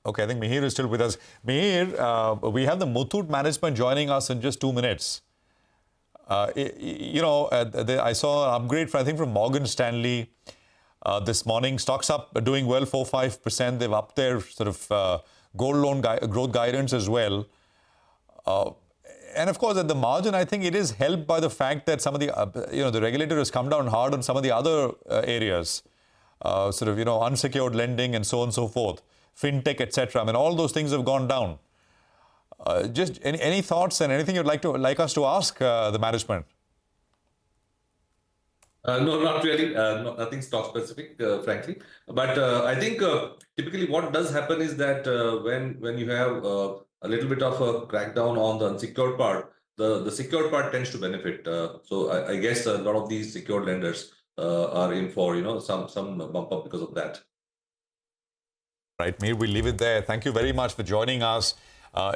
Okay, I think Mihir is still with us. Mihir, we have the Muthoot management joining us in just 2 minutes. I saw an upgrade, from Morgan Stanley this morning. Stocks up, doing well, 4-5%. They've upped their sort of gold loan growth guidance as well. And of course, at the margin, I think it is helped by the fact that some of the, the regulator has come down hard on some of the other areas, unsecured lending and so on and so forth, fintech, etc. I mean, all those things have gone down. Just any thoughts and anything you'd like us to ask the management? No, not really. Nothing stock specific, frankly. But I think typically what does happen is that when you have a little bit of a crackdown on the unsecured part, the secured part tends to benefit. So I guess a lot of these secured lenders are in for some bump up because of that. Right, Mir, we'll leave it there. Thank you very much for joining us.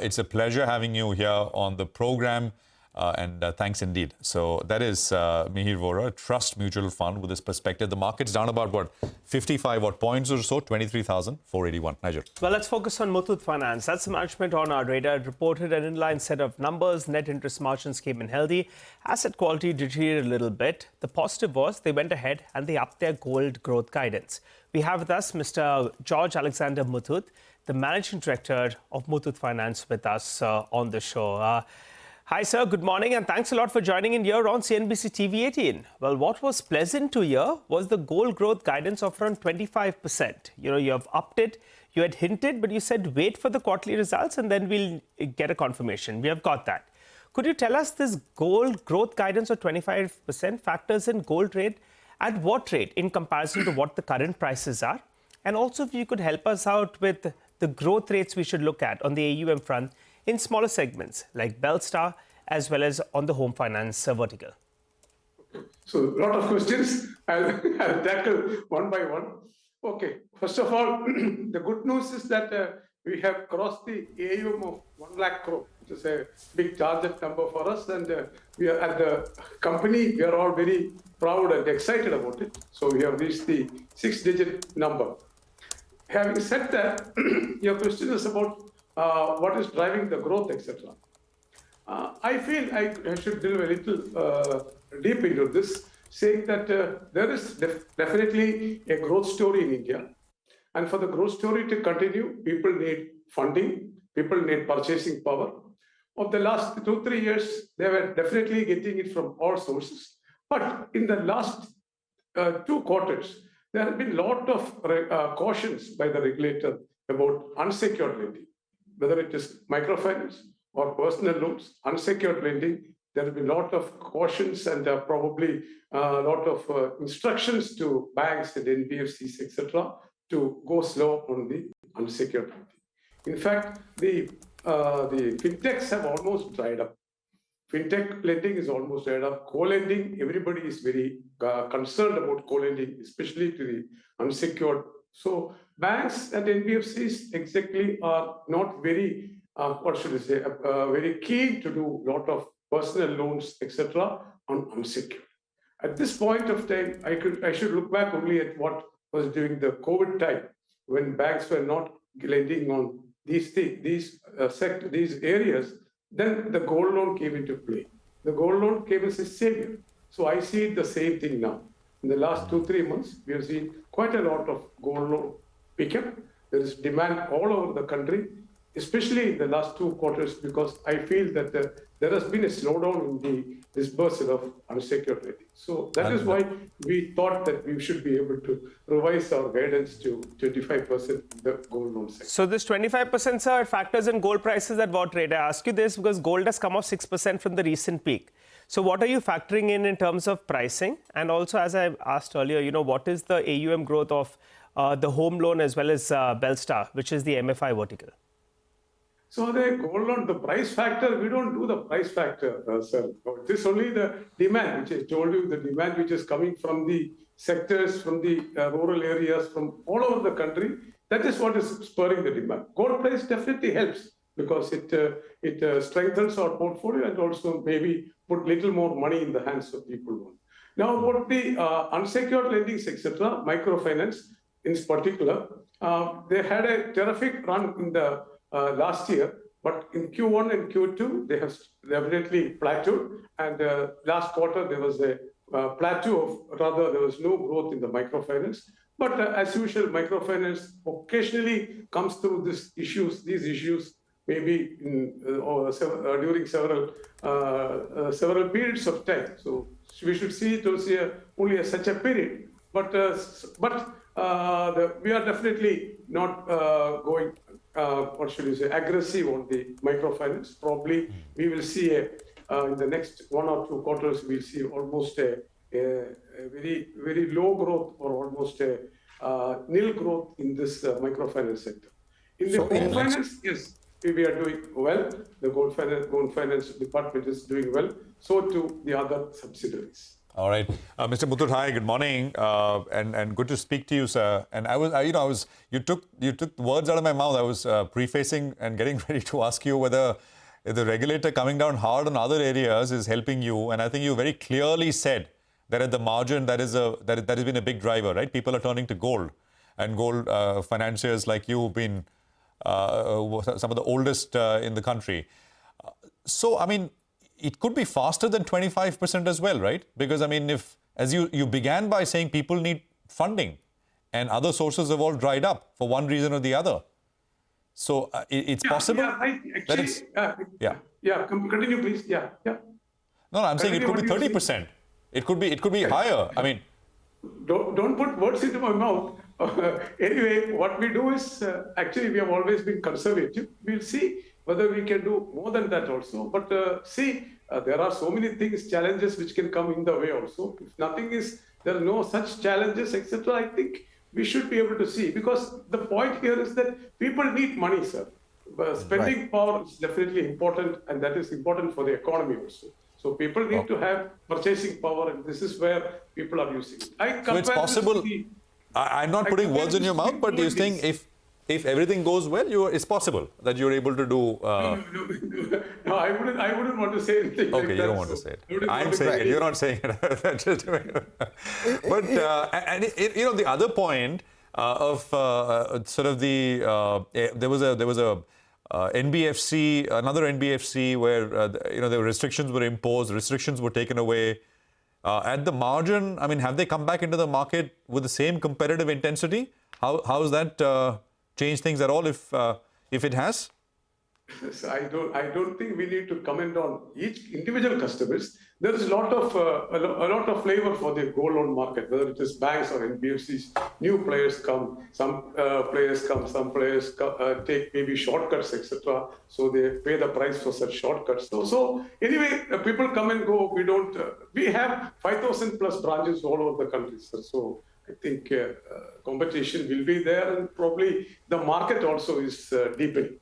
It's a pleasure having you here on the program, and thanks indeed. So that is Mihir Vora, Trust Mutual Fund, with his perspective. The market's down about, 55 odd points or so, 23,481. Nigel. Well, let's focus on Muthoot Finance. That's the management on our radar. It reported an inline set of numbers. Net interest margins came in healthy. Asset quality deteriorated a little bit. The positive was they went ahead and they upped their gold growth guidance. We have with us Mr. George Alexander Muthoot, the Managing Director of Muthoot Finance, with us on the show. Hi, sir. Good morning, and thanks a lot for joining in here on CNBC-TV18. Well, what was pleasant to hear was the gold growth guidance of around 25%. You have upped it. You had hinted, but you said wait for the quarterly results and then we'll get a confirmation. We have got that. Could you tell us this gold growth guidance of 25% factors in gold rate at what rate in comparison to what the current prices are? And also, if you could help us out with the growth rates we should look at on the AUM front in smaller segments like Belstar as well as on the home finance vertical. So a lot of questions. I'll tackle one by one. Okay, first of all, the good news is that we have crossed the AUM of 1 lakh crore, which is a big target number for us. And we are at the company, we are all very proud and excited about it. So we have reached the 6-digit number. Having said that, your question is about what is driving the growth, etc. I feel I should delve a little deep into this, saying that there is definitely a growth story in India. And for the growth story to continue, people need funding, people need purchasing power. Of the last 2-3 years, they were definitely getting it from all sources. But in the last 2 quarters, there have been a lot of cautions by the regulator about unsecured lending, whether it is microfinance or personal loans, unsecured lending. There have been a lot of cautions and probably a lot of instructions to banks and NBFCs, etc., to go slow on the unsecured lending. In fact, the fintechs have almost dried up. Fintech lending is almost dried up. Co-lending, everybody is very concerned about co-lending, especially to the unsecured. So banks and NBFCs exactly are not very, very keen to do a lot of personal loans, etc., on unsecured. At this point of time, I should look back only at what was during the COVID time, when banks were not lending on these areas. Then the gold loan came into play. The gold loan came as a savior. So I see the same thing now. In the last 2-3 months, we have seen quite a lot of gold loan pickup. There is demand all over the country, especially in the last 2 quarters, because I feel that there has been a slowdown in the disbursal of unsecured lending. So that is why we thought that we should be able to revise our guidance to 25% in the gold loan sector. So this 25%, sir, factors in gold prices at what rate? I ask you this because gold has come off 6% from the recent peak. So what are you factoring in terms of pricing? And also, as I asked earlier, what is the AUM growth of the home loan as well as Belstar, which is the MFI vertical? So the gold loan, the price factor, we don't do the price factor, sir. This is only the demand, which I told you, the demand which is coming from the sectors, from the rural areas, from all over the country. That is what is spurring the demand. Gold price definitely helps because it strengthens our portfolio and also maybe put little more money in the hands of people. Now, about the unsecured lending, etc., microfinance in particular, they had a terrific run in the last year, but in Q1 and Q2, they have definitely plateaued. And last quarter, there was a plateau rather, there was no growth in the microfinance. But as usual, microfinance occasionally comes through these issues, maybe during several periods of time. So we should see it also only as such a period. But we are definitely not going aggressive on the microfinance. Probably we will see in the next 1 or 2 quarters, we'll see almost a very, very low growth or almost a nil growth in this microfinance sector. In the home finance, yes, we are doing well. The gold finance department is doing well. So too the other subsidiaries. All right, Mr. Muthoot, hi, good morning, and good to speak to you, sir. And you took words out of my mouth. I was prefacing and getting ready to ask you whether the regulator coming down hard on other areas is helping you. And I think you very clearly said that at the margin that has been a big driver, right? People are turning to gold, and gold financiers like you have been some of the oldest in the country. So, I mean, it could be faster than 25% as well, right? Because, I mean, as you began by saying people need funding and other sources have all dried up for one reason or the other. So it's possible that it's... Continue, please. No, I'm saying it could be 30%. It could be higher. I mean... Don't put words into my mouth. Anyway, what we do is, actually, we have always been conservative. We'll see whether we can do more than that also. But there are so many things, challenges which can come in the way also. If nothing is, there are no such challenges, etc. I think we should be able to see, because the point here is that people need money, sir. Spending power is definitely important, and that is important for the economy also. So people need to have purchasing power, and this is where people are using it. So it's possible. I'm not putting words in your mouth, but you're saying if everything goes well, it's possible that you're able to do. No, I wouldn't want to say anything. Okay, you don't want to say it. I'm saying it. You're not saying it. But the other point of sort of there was a NBFC, another NBFC where the restrictions were imposed, restrictions were taken away. At the margin, I mean, have they come back into the market with the same competitive intensity? How has that changed things at all, if it has? So I don't think we need to comment on each individual customers. There is a lot of flavor for the gold loan market, whether it is banks or NBFCs. New players come, some players take maybe shortcuts, etc. So they pay the price for such shortcuts. So anyway, people come and go. We have 5,000 plus branches all over the country, sir. So I think competition will be there, and probably the market also is deepening.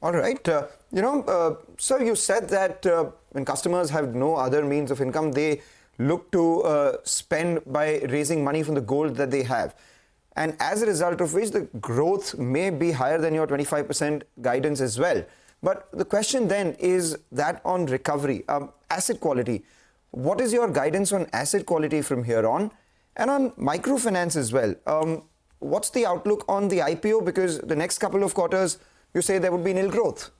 All right. Sir, you said that when customers have no other means of income, they look to spend by raising money from the gold that they have. And as a result of which, the growth may be higher than your 25% guidance as well. But the question then is that on recovery, asset quality. What is your guidance on asset quality from here on? And on microfinance as well. What's the outlook on the IPO? Because the next couple of quarters, you say there would be nil growth.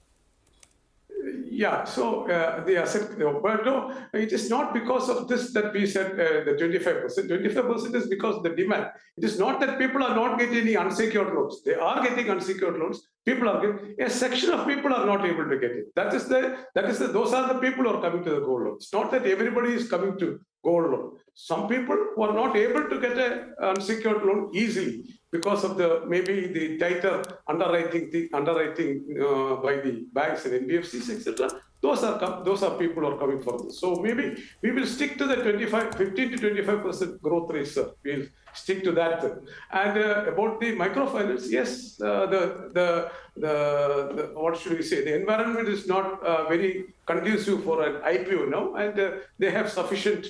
Yeah, so the asset, but no, it is not because of this that we said the 25%. 25% is because of the demand. It is not that people are not getting any unsecured loans. They are getting unsecured loans. People are getting, a section of people are not able to get it. Those are the people who are coming to the gold loan. It's not that everybody is coming to gold loan. Some people who are not able to get an unsecured loan easily because of maybe the tighter underwriting by the banks and NBFCs, etc. Those are people who are coming for this. So maybe we will stick to the 15 to 25% growth rate, sir. We'll stick to that. And about the microfinance, yes, what should we say? The environment is not very conducive for an IPO now, and they have sufficient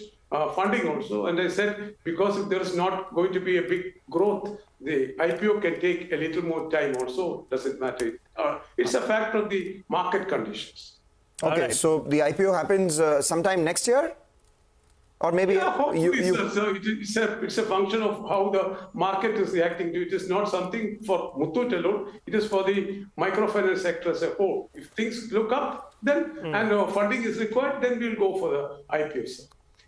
funding also. And I said, because if there is not going to be a big growth, the IPO can take a little more time also. Doesn't matter. It's a factor of the market conditions. Okay, right. So the IPO happens sometime next year? Or maybe it's a function of how the market is reacting to it. It is not something for Muthoot alone. It is for the microfinance sector as a whole. If things look up, then and funding is required, then we'll go for the IPO, sir.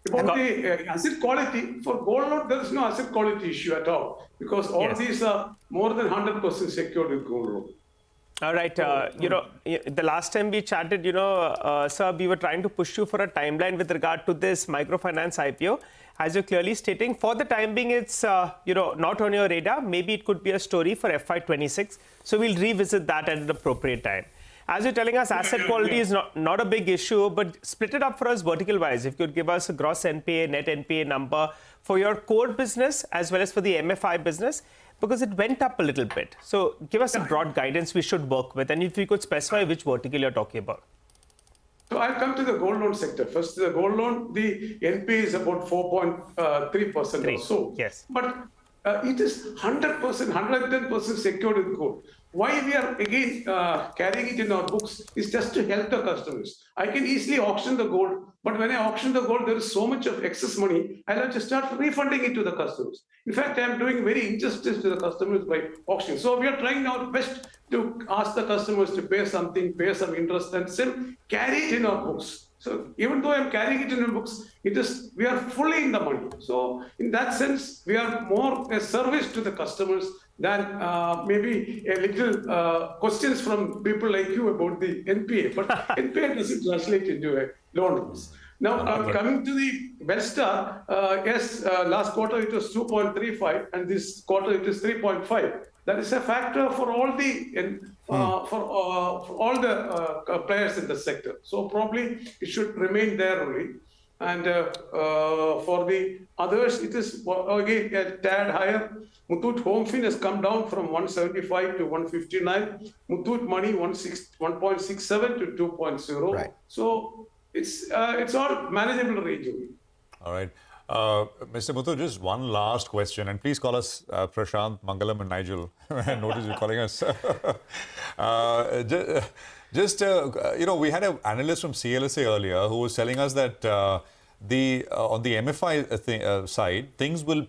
About the asset quality, for gold loan, there is no asset quality issue at all, because all these are more than 100% secured with gold loan. All right. The last time we chatted, sir, we were trying to push you for a timeline with regard to this microfinance IPO. As you're clearly stating, for the time being, it's, not on your radar. Maybe it could be a story for FY26. So we'll revisit that at an appropriate time. As you're telling us, asset quality is not a big issue, but split it up for us vertical-wise. If you could give us a gross NPA, net NPA number for your core business as well as for the MFI business, because it went up a little bit. So give us a broad guidance we should work with, and if you could specify which vertical you're talking about. So I'll come to the gold loan sector. First, the gold loan, the NPA is about 4.3% or so. Yes. But it is 100%, 110% secured with gold. Why we are again carrying it in our books is just to help the customers. I can easily auction the gold, but when I auction the gold, there is so much of excess money, I'll have to start refunding it to the customers. In fact, I'm doing very injustice to the customers by auctioning. So we are trying our best to ask the customers to pay something, pay some interest, and still carry it in our books. So even though I'm carrying it in the books, we are fully in the money. So in that sense, we are more a service to the customers than maybe a little questions from people like you about the NPA. But NPA doesn't translate into a loan loss. Now, coming to the Belstar, yes, last quarter it was 2.35 and this quarter it is 3.5. That is a factor for all the players in the sector. So probably it should remain there only. And for the others, it is again a tad higher. Muthoot Home Fin has come down from 175 to 159. Muthoot Money 1.67 to 2.0. Right. So it's all manageable range only. All right. Mr. Muthoot, just one last question, and please call us Prashant, Mangalam, and Nigel. I notice you're calling us. We had an analyst from CLSA earlier who was telling us that on the MFI side, things will,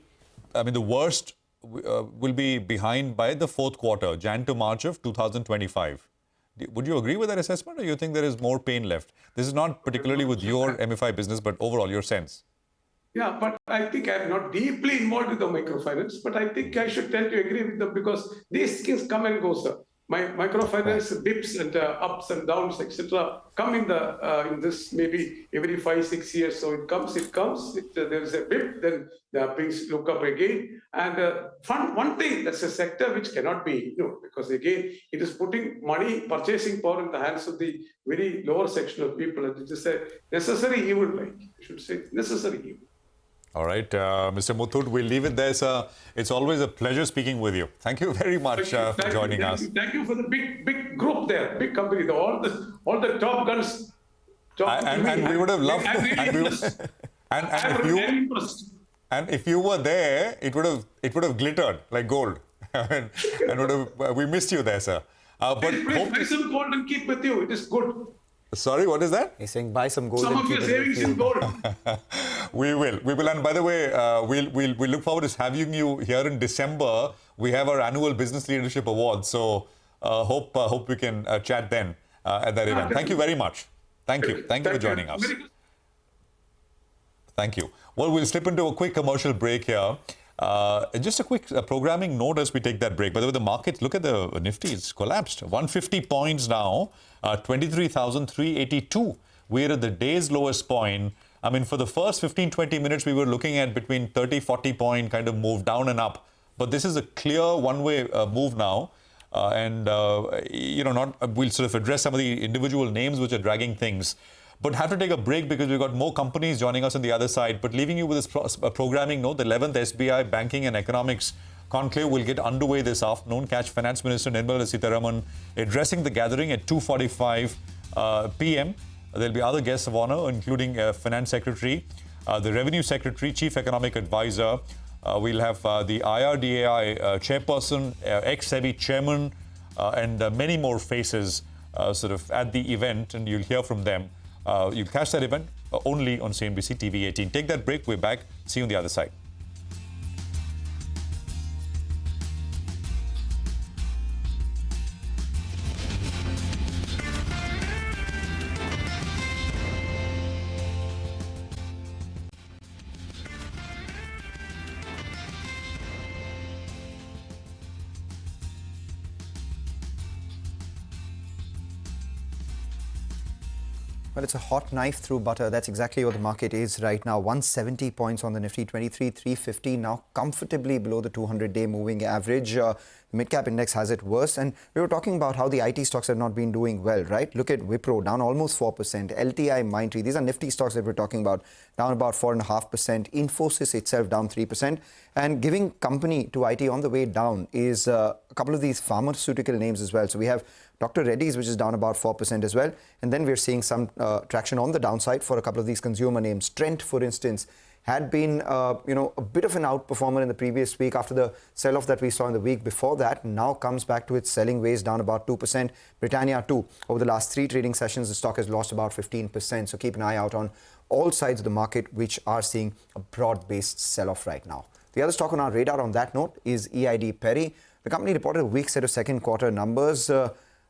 the worst will be behind by the fourth quarter, Jan to March of 2025. Would you agree with that assessment, or you think there is more pain left? This is not particularly with your MFI business, but overall, your sense. Yeah, but I think I'm not deeply involved with the microfinance, but I think I should tend to agree with them because these things come and go, sir. My microfinance dips and ups and downs, etc., come in this maybe every 5-6 years. So it comes. There is a dip, then the things look up again. And one thing, that's a sector which cannot be ignored because again, it is putting money, purchasing power in the hands of the very lower section of people. And it is a necessary evil, like you should say, necessary evil. All right, Mr. Muthoot, we'll leave it there, sir. It's always a pleasure speaking with you. Thank you very much for joining us. Thank you for the big group there, big company, all the top guns. And we would have loved and if you were there, it would have glittered like gold. We missed you there, sir. But buy some gold and keep with you. It is good. Sorry, what is that? He's saying buy some gold. Some of your savings in gold. We will. And by the way, we'll look forward to having you here in December. We have our annual Business Leadership Awards. So hope we can chat then at that event. Thank you very much. Thank you for joining us. Thank you. Well, we'll slip into a quick commercial break here. Just a quick programming note as we take that break. By the way, the market, look at the Nifty, it's collapsed. 150 points now, 23,382. We're at the day's lowest point. For the first 15-20 minutes, we were looking at between 30-40 point kind of move down and up. But this is a clear one-way move now. We'll sort of address some of the individual names which are dragging things. But have to take a break because we've got more companies joining us on the other side. But leaving you with this programming note, the 11th SBI Banking and Economics Conclave will get underway this afternoon. Catch Finance Minister Nirmala Sitharaman addressing the gathering at 2:45 p.m. There'll be other guests of honor, including Finance Secretary, the Revenue Secretary, Chief Economic Advisor. We'll have the IRDAI Chairperson, ex-SEBI Chairman, and many more faces sort of at the event, and you'll hear from them. You'll catch that event only on CNBC-TV18. Take that break. We're back. See you on the other side. Well, it's a hot knife through butter. That's exactly what the market is right now. 170 points on the Nifty, 23,350, now comfortably below the 200-day moving average. The mid-cap index has it worse. And we were talking about how the IT stocks have not been doing well, right? Look at Wipro, down almost 4%. LTI, Mindtree, these are Nifty stocks that we're talking about, down about 4.5%. Infosys itself down 3%. And giving company to IT on the way down is a couple of these pharmaceutical names as well. So we have Dr. Reddy's, which is down about 4% as well. And then we're seeing some traction on the downside for a couple of these consumer names. Trent, for instance, had been a bit of an outperformer in the previous week after the sell-off that we saw in the week before that. Now comes back to its selling ways, down about 2%. Britannia too. Over the last 3 trading sessions, the stock has lost about 15%. So keep an eye out on all sides of the market, which are seeing a broad-based sell-off right now. The other stock on our radar on that note is EID Perry. The company reported a weak set of second quarter numbers.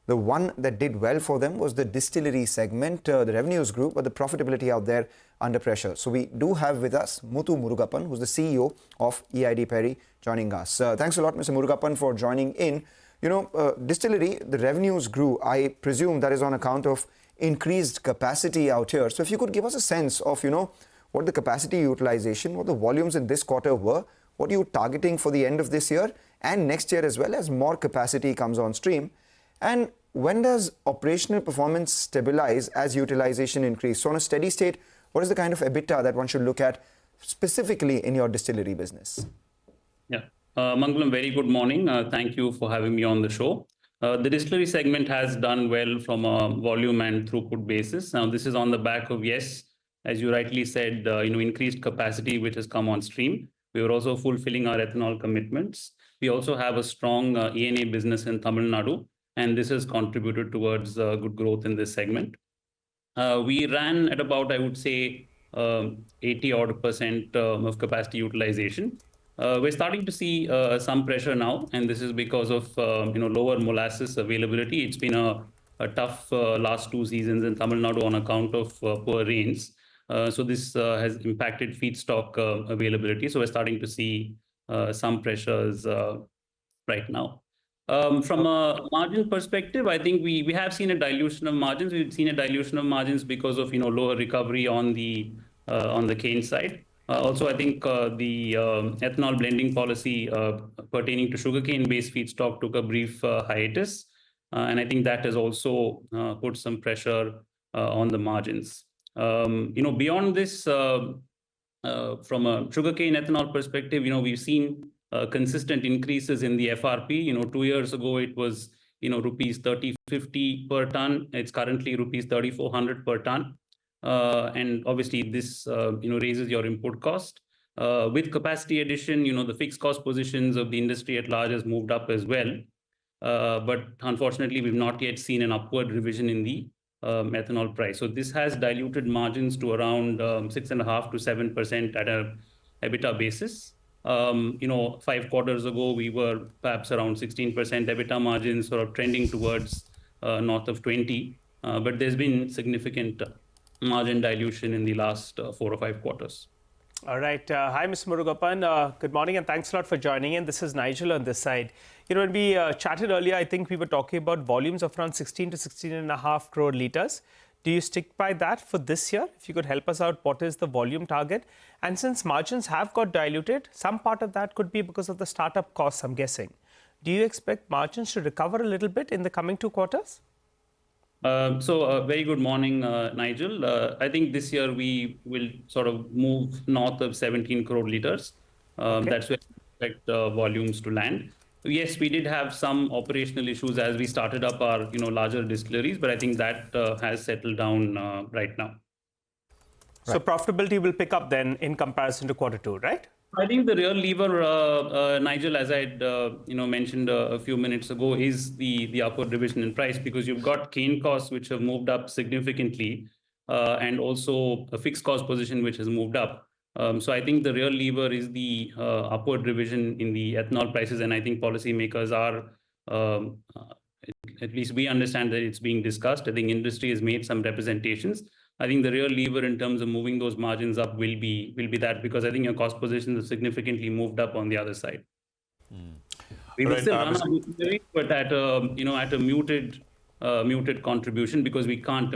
The one that did well for them was the distillery segment. The revenues grew, but the profitability out there under pressure. So we do have with us Muthu Murugappan, who's the CEO of EID Perry, joining us. Thanks a lot, Mr. Murugappan, for joining in. You know, distillery, the revenues grew. I presume that is on account of increased capacity out here. So if you could give us a sense of, you know, what the capacity utilization, what the volumes in this quarter were, what are you targeting for the end of this year and next year as well as more capacity comes on stream? And when does operational performance stabilize as utilization increase? So on a steady state, what is the kind of EBITDA that one should look at specifically in your distillery business? Yeah, Mangalam, very good morning. Thank you for having me on the show. The distillery segment has done well from a volume and throughput basis. Now, this is on the back of, yes, as you rightly said, increased capacity which has come on stream. We are also fulfilling our ethanol commitments. We also have a strong ENA business in Tamil Nadu, and this has contributed towards good growth in this segment. We ran at about, I would say, 80% of capacity utilization. We're starting to see some pressure now, and this is because of lower molasses availability. It's been a tough last 2 seasons in Tamil Nadu on account of poor rains. So this has impacted feedstock availability. So we're starting to see some pressures right now. From a margin perspective, I think we have seen a dilution of margins. We've seen a dilution of margins because of lower recovery on the cane side. Also, I think the ethanol blending policy pertaining to sugarcane-based feedstock took a brief hiatus, and I think that has also put some pressure on the margins. Beyond this, from a sugarcane ethanol perspective, we've seen consistent increases in the FRP. 2 years ago, it was rupees 3050 per ton. It's currently rupees 3400 per ton. And obviously, this raises your input cost. With capacity addition, the fixed cost positions of the industry at large has moved up as well. But unfortunately, we've not yet seen an upward revision in the ethanol price. So this has diluted margins to around 6.5% to 7% at a EBITDA basis. 5 quarters ago, we were perhaps around 16% EBITDA margins, sort of trending towards north of 20. But there's been significant margin dilution in the last 4 or 5 quarters. All right. Hi, Mr. Murugappan. Good morning and thanks a lot for joining in. This is Nigel on this side. When we chatted earlier, I think we were talking about volumes of around 16 to 16.5 crore litres. Do you stick by that for this year? If you could help us out, what is the volume target? And since margins have got diluted, some part of that could be because of the startup costs, I'm guessing. Do you expect margins to recover a little bit in the coming 2 quarters? Very good morning, Nigel. I think this year we will sort of move north of 17 crore litres. Okay. That's where we expect volumes to land. Yes, we did have some operational issues as we started up our larger distilleries, but I think that has settled down right now. So profitability will pick up then in comparison to Q2, right? I think the real lever, Nigel, as I mentioned a few minutes ago, is the upward revision in price, because you've got cane costs which have moved up significantly, and also a fixed cost position which has moved up. So I think the real lever is the upward revision in the ethanol prices, and I think policymakers are, at least we understand that it's being discussed. I think industry has made some representations. I think the real lever in terms of moving those margins up will be that, because I think your cost positions have significantly moved up on the other side. We will still run our distillery, but at a muted contribution, because we can't,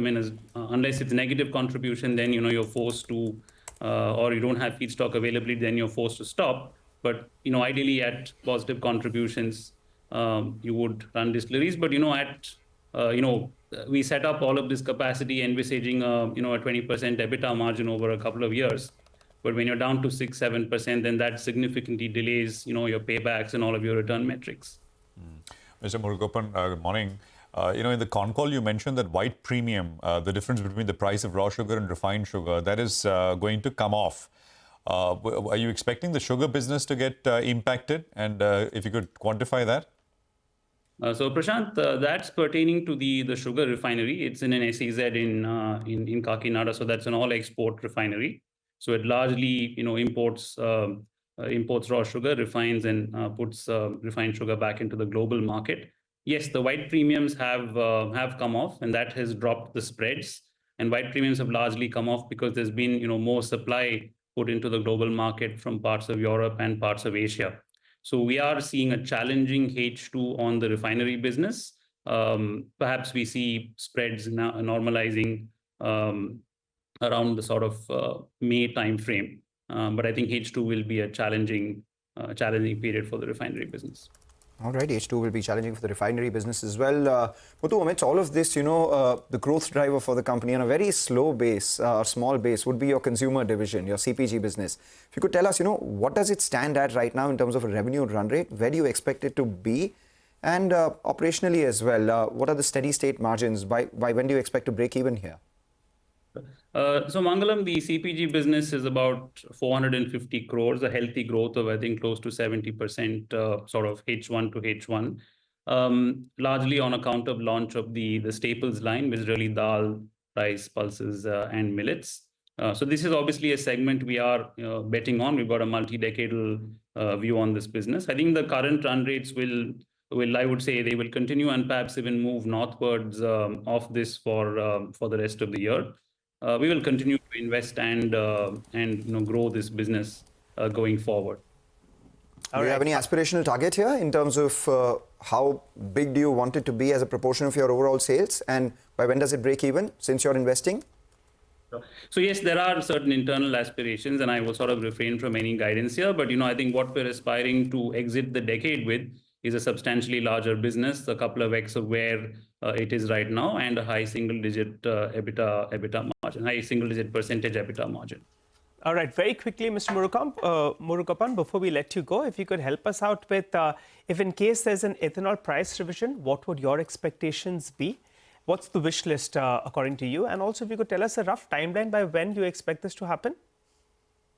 unless it's negative contribution, then you're forced to, or you don't have feedstock availability, then you're forced to stop. But ideally at positive contributions, you would run distilleries. But we set up all of this capacity envisaging a 20% EBITDA margin over a couple of years. But when you're down to 6-7%, then that significantly delays your paybacks and all of your return metrics. Mr. Murugappan, good morning. In the con call, you mentioned that white premium, the difference between the price of raw sugar and refined sugar, that is going to come off. Are you expecting the sugar business to get impacted? And if you could quantify that? So Prashant, that's pertaining to the sugar refinery. It's in an SEZ in Kakinada, so that's an all-export refinery. So it largely imports raw sugar, refines, and puts refined sugar back into the global market. yes, the white premiums have come off, and that has dropped the spreads. And white premiums have largely come off because there's been more supply put into the global market from parts of Europe and parts of Asia. So we are seeing a challenging H2 on the refinery business. Perhaps we see spreads now normalizing around the sort of May timeframe. But I think H2 will be a challenging period for the refinery business. All right, H2 will be challenging for the refinery business as well. Muthu, amidst all of this, the growth driver for the company on a very slow base, or small base, would be your consumer division, your CPG business. If you could tell us, what does it stand at right now in terms of a revenue run rate? Where do you expect it to be? And operationally as well, what are the steady state margins? By when do you expect to break even here? So Mangalam, the CPG business is about 450 crores, a healthy growth of, I think, close to 70% sort of H1 to H1, largely on account of launch of the staples line, which is really dal, rice, pulses, and millets. So this is obviously a segment we are betting on. We've got a multi-decadal view on this business. I think the current run rates will I would say they will continue and perhaps even move northwards of this for the rest of the year. We will continue to invest and grow this business going forward. Do you have any aspirational target here in terms of how big do you want it to be as a proportion of your overall sales, and by when does it break even since you're investing? So yes, there are certain internal aspirations, and I will sort of refrain from any guidance here. But I think what we're aspiring to exit the decade with is a substantially larger business, a couple of X of where it is right now, and a high single-digit EBITDA margin, high single-digit percentage EBITDA margin. All right, very quickly, Mr. Murugappan, before we let you go, if you could help us out with, if in case there's an ethanol price revision, what would your expectations be? What's the wish list according to you? And also, if you could tell us a rough timeline by when you expect this to happen?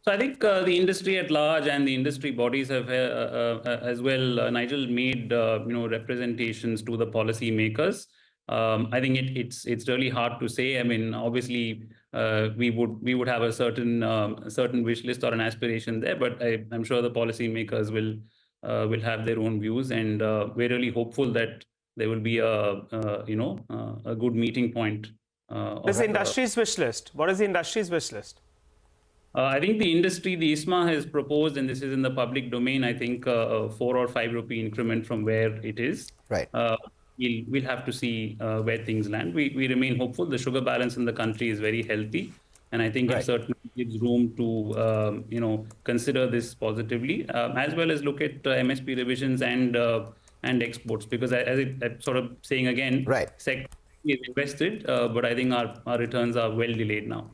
So I think the industry at large and the industry bodies have as well, Nigel, made representations to the policy makers. I think it's really hard to say. I mean, obviously, we would have a certain wish list or an aspiration there, but I'm sure the policy makers will have their own views, and we're really hopeful that there will be a good meeting point. What is the industry's wish list? What is the industry's wish list? I think the industry, the ISMA has proposed, and this is in the public domain, I think a 4 or 5 rupee increment from where it is. Right. We'll have to see where things land. We remain hopeful. The sugar balance in the country is very healthy, and I think it certainly gives room to consider this positively, as well as look at MSP revisions and exports, because as I'm sort of saying again, sector is invested, but I think our returns are well delayed now.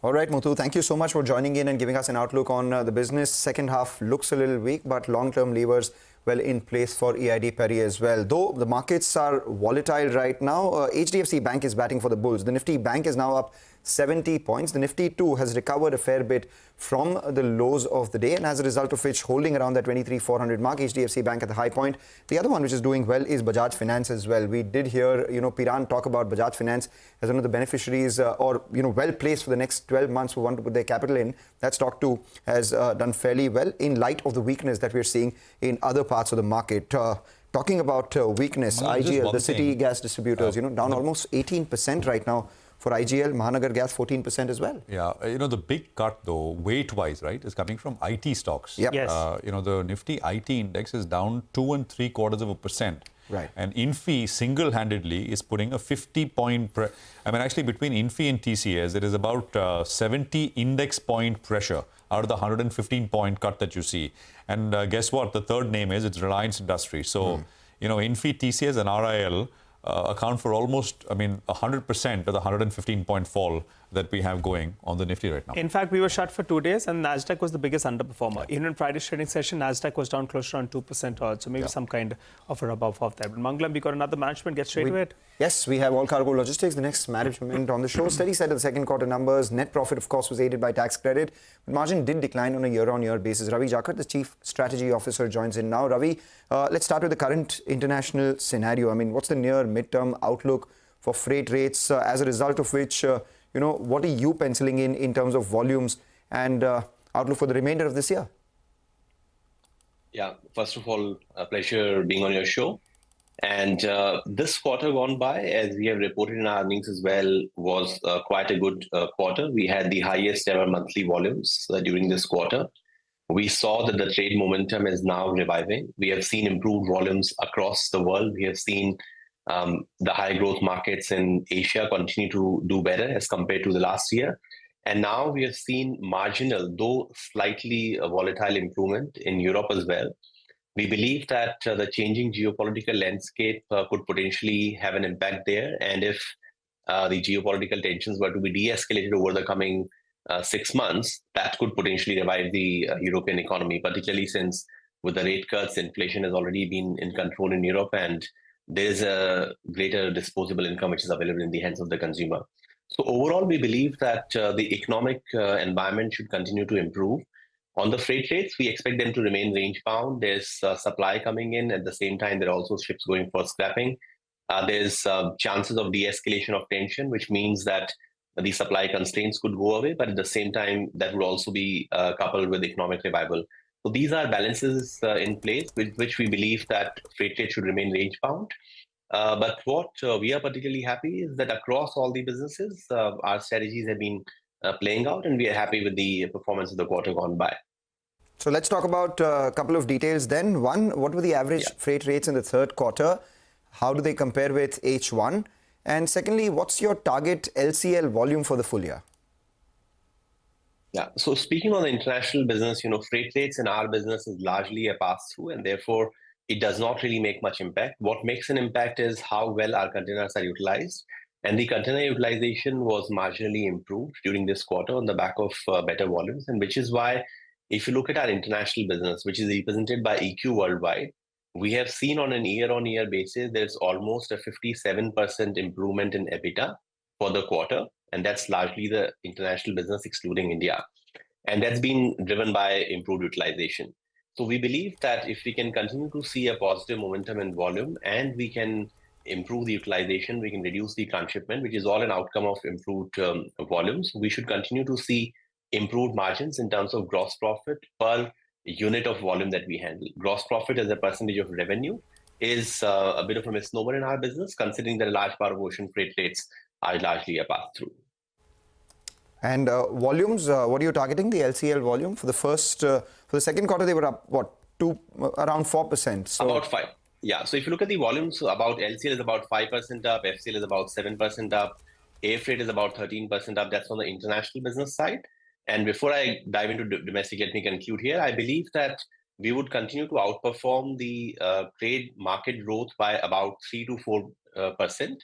All right, Muthu, thank you so much for joining in and giving us an outlook on the business. Second half looks a little weak, but long-term levers well in place for EID Perry as well. Though the markets are volatile right now, HDFC Bank is batting for the bulls. The Nifty Bank is now up 70 points. The Nifty too has recovered a fair bit from the lows of the day, and as a result of which holding around that 23,400 mark, HDFC Bank at the high point. The other one which is doing well is Bajaj Finance as well. We did hear Piran talk about Bajaj Finance as one of the beneficiaries or well placed for the next 12 months who want to put their capital in. That stock too has done fairly well in light of the weakness that we're seeing in other parts of the market. Talking about weakness, IGL, the city gas distributors, down almost 18% right now. For IGL, Mahanagar Gas 14% as well. Yeah, the big cut though, weight-wise, right, is coming from IT stocks. Yep. Yes. The Nifty IT index is down 2.75%. Right. And Infi single-handedly is putting a 50-point... actually between Infi and TCS, there is about 70 index point pressure out of the 115-point cut that you see. And guess what? The third name is, it's Reliance Industries. So, Infi, TCS and RIL account for almost, 100% of the 115-point fall that we have going on the Nifty right now. In fact, we were shut for 2 days and Nasdaq was the biggest underperformer. Even in Friday's trading session, Nasdaq was down close to around 2% odd. So maybe some kind of a rub-off of that. But Mangalam, we got another management. Get straight to it. Yes, we have All Cargo Logistics, the next management on the show. Steady set of the second quarter numbers. Net profit, of course, was aided by tax credit. But margin did decline on a year-on-year basis. Ravi Jakar, the Chief Strategy Officer, joins in now. Ravi, let's start with the current international scenario. What's the near midterm outlook for freight rates, as a result of which, what are you penciling in terms of volumes and outlook for the remainder of this year? Yeah, first of all, a pleasure being on your show. And this quarter gone by, as we have reported in our earnings as well, was quite a good quarter. We had the highest ever monthly volumes during this quarter. We saw that the trade momentum is now reviving. We have seen improved volumes across the world. We have seen the high growth markets in Asia continue to do better as compared to the last year. And now we have seen marginal, though slightly volatile improvement in Europe as well. We believe that the changing geopolitical landscape could potentially have an impact there. And if the geopolitical tensions were to be de-escalated over the coming 6 months, that could potentially revive the European economy, particularly since with the rate cuts, inflation has already been in control in Europe, and there's a greater disposable income which is available in the hands of the consumer. So overall, we believe that the economic environment should continue to improve. On the freight rates, we expect them to remain range-bound. There's supply coming in. At the same time, there are also ships going for scrapping. There's chances of de-escalation of tension, which means that the supply constraints could go away, but at the same time, that would also be coupled with economic revival. So these are balances in place with which we believe that freight rate should remain range-bound. But what we are particularly happy is that across all the businesses, our strategies have been playing out, and we are happy with the performance of the quarter gone by. So let's talk about a couple of details then. One, what were the average freight rates in the third quarter? How do they compare with H1? And secondly, what's your target LCL volume for the full year? Yeah, so speaking on the international business, freight rates in our business is largely a pass-through, and therefore it does not really make much impact. What makes an impact is how well our containers are utilized. And the container utilization was marginally improved during this quarter on the back of better volumes, and which is why if you look at our international business, which is represented by EQ Worldwide, we have seen on an year-on-year basis, there's almost a 57% improvement in EBITDA for the quarter. And that's largely the international business excluding India. And that's been driven by improved utilization. So we believe that if we can continue to see a positive momentum in volume and we can improve the utilization, we can reduce the transshipment, which is all an outcome of improved volumes, we should continue to see improved margins in terms of gross profit per unit of volume that we handle. Gross profit as a percentage of revenue is a bit of a misnomer in our business, considering that a large part of ocean freight rates are largely a pass-through. And volumes, what are you targeting, the LCL volume? For the second quarter, they were up, around 4%? So about 5%. Yeah, so if you look at the volumes, about LCL is about 5% up, FCL is about 7% up, air freight is about 13% up. That's on the international business side. And before I dive into domestic, let me conclude here. I believe that we would continue to outperform the trade market growth by about 3 to 4%.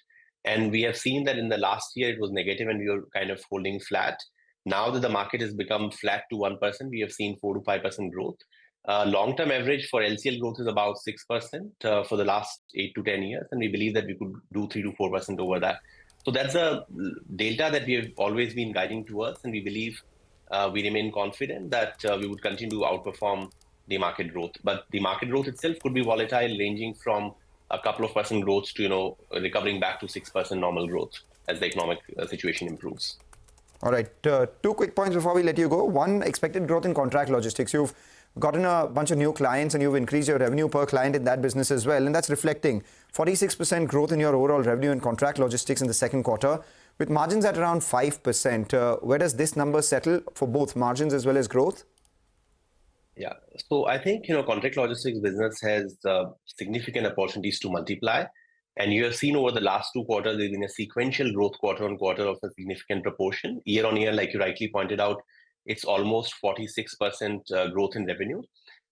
And we have seen that in the last year, it was negative and we were kind of holding flat. Now that the market has become flat to 1%, we have seen 4 to 5% growth. Long-term average for LCL growth is about 6% for the last 8 to 10 years. And we believe that we could do 3 to 4% over that. So that's a delta that we have always been guiding towards. And we believe we remain confident that we would continue to outperform the market growth. But the market growth itself could be volatile, ranging from a couple of percent growth to, recovering back to 6% normal growth as the economic situation improves. All right. 2 quick points before we let you go. One, expected growth in contract logistics. You've gotten a bunch of new clients and you've increased your revenue per client in that business as well. And that's reflecting 46% growth in your overall revenue in contract logistics in the second quarter, with margins at around 5%. Where does this number settle for both margins as well as growth? Yeah, so I think, contract logistics business has significant opportunities to multiply. And you have seen over the last 2 quarters, there's been a sequential growth quarter on quarter of a significant proportion. Year on year, like you rightly pointed out, it's almost 46% growth in revenue.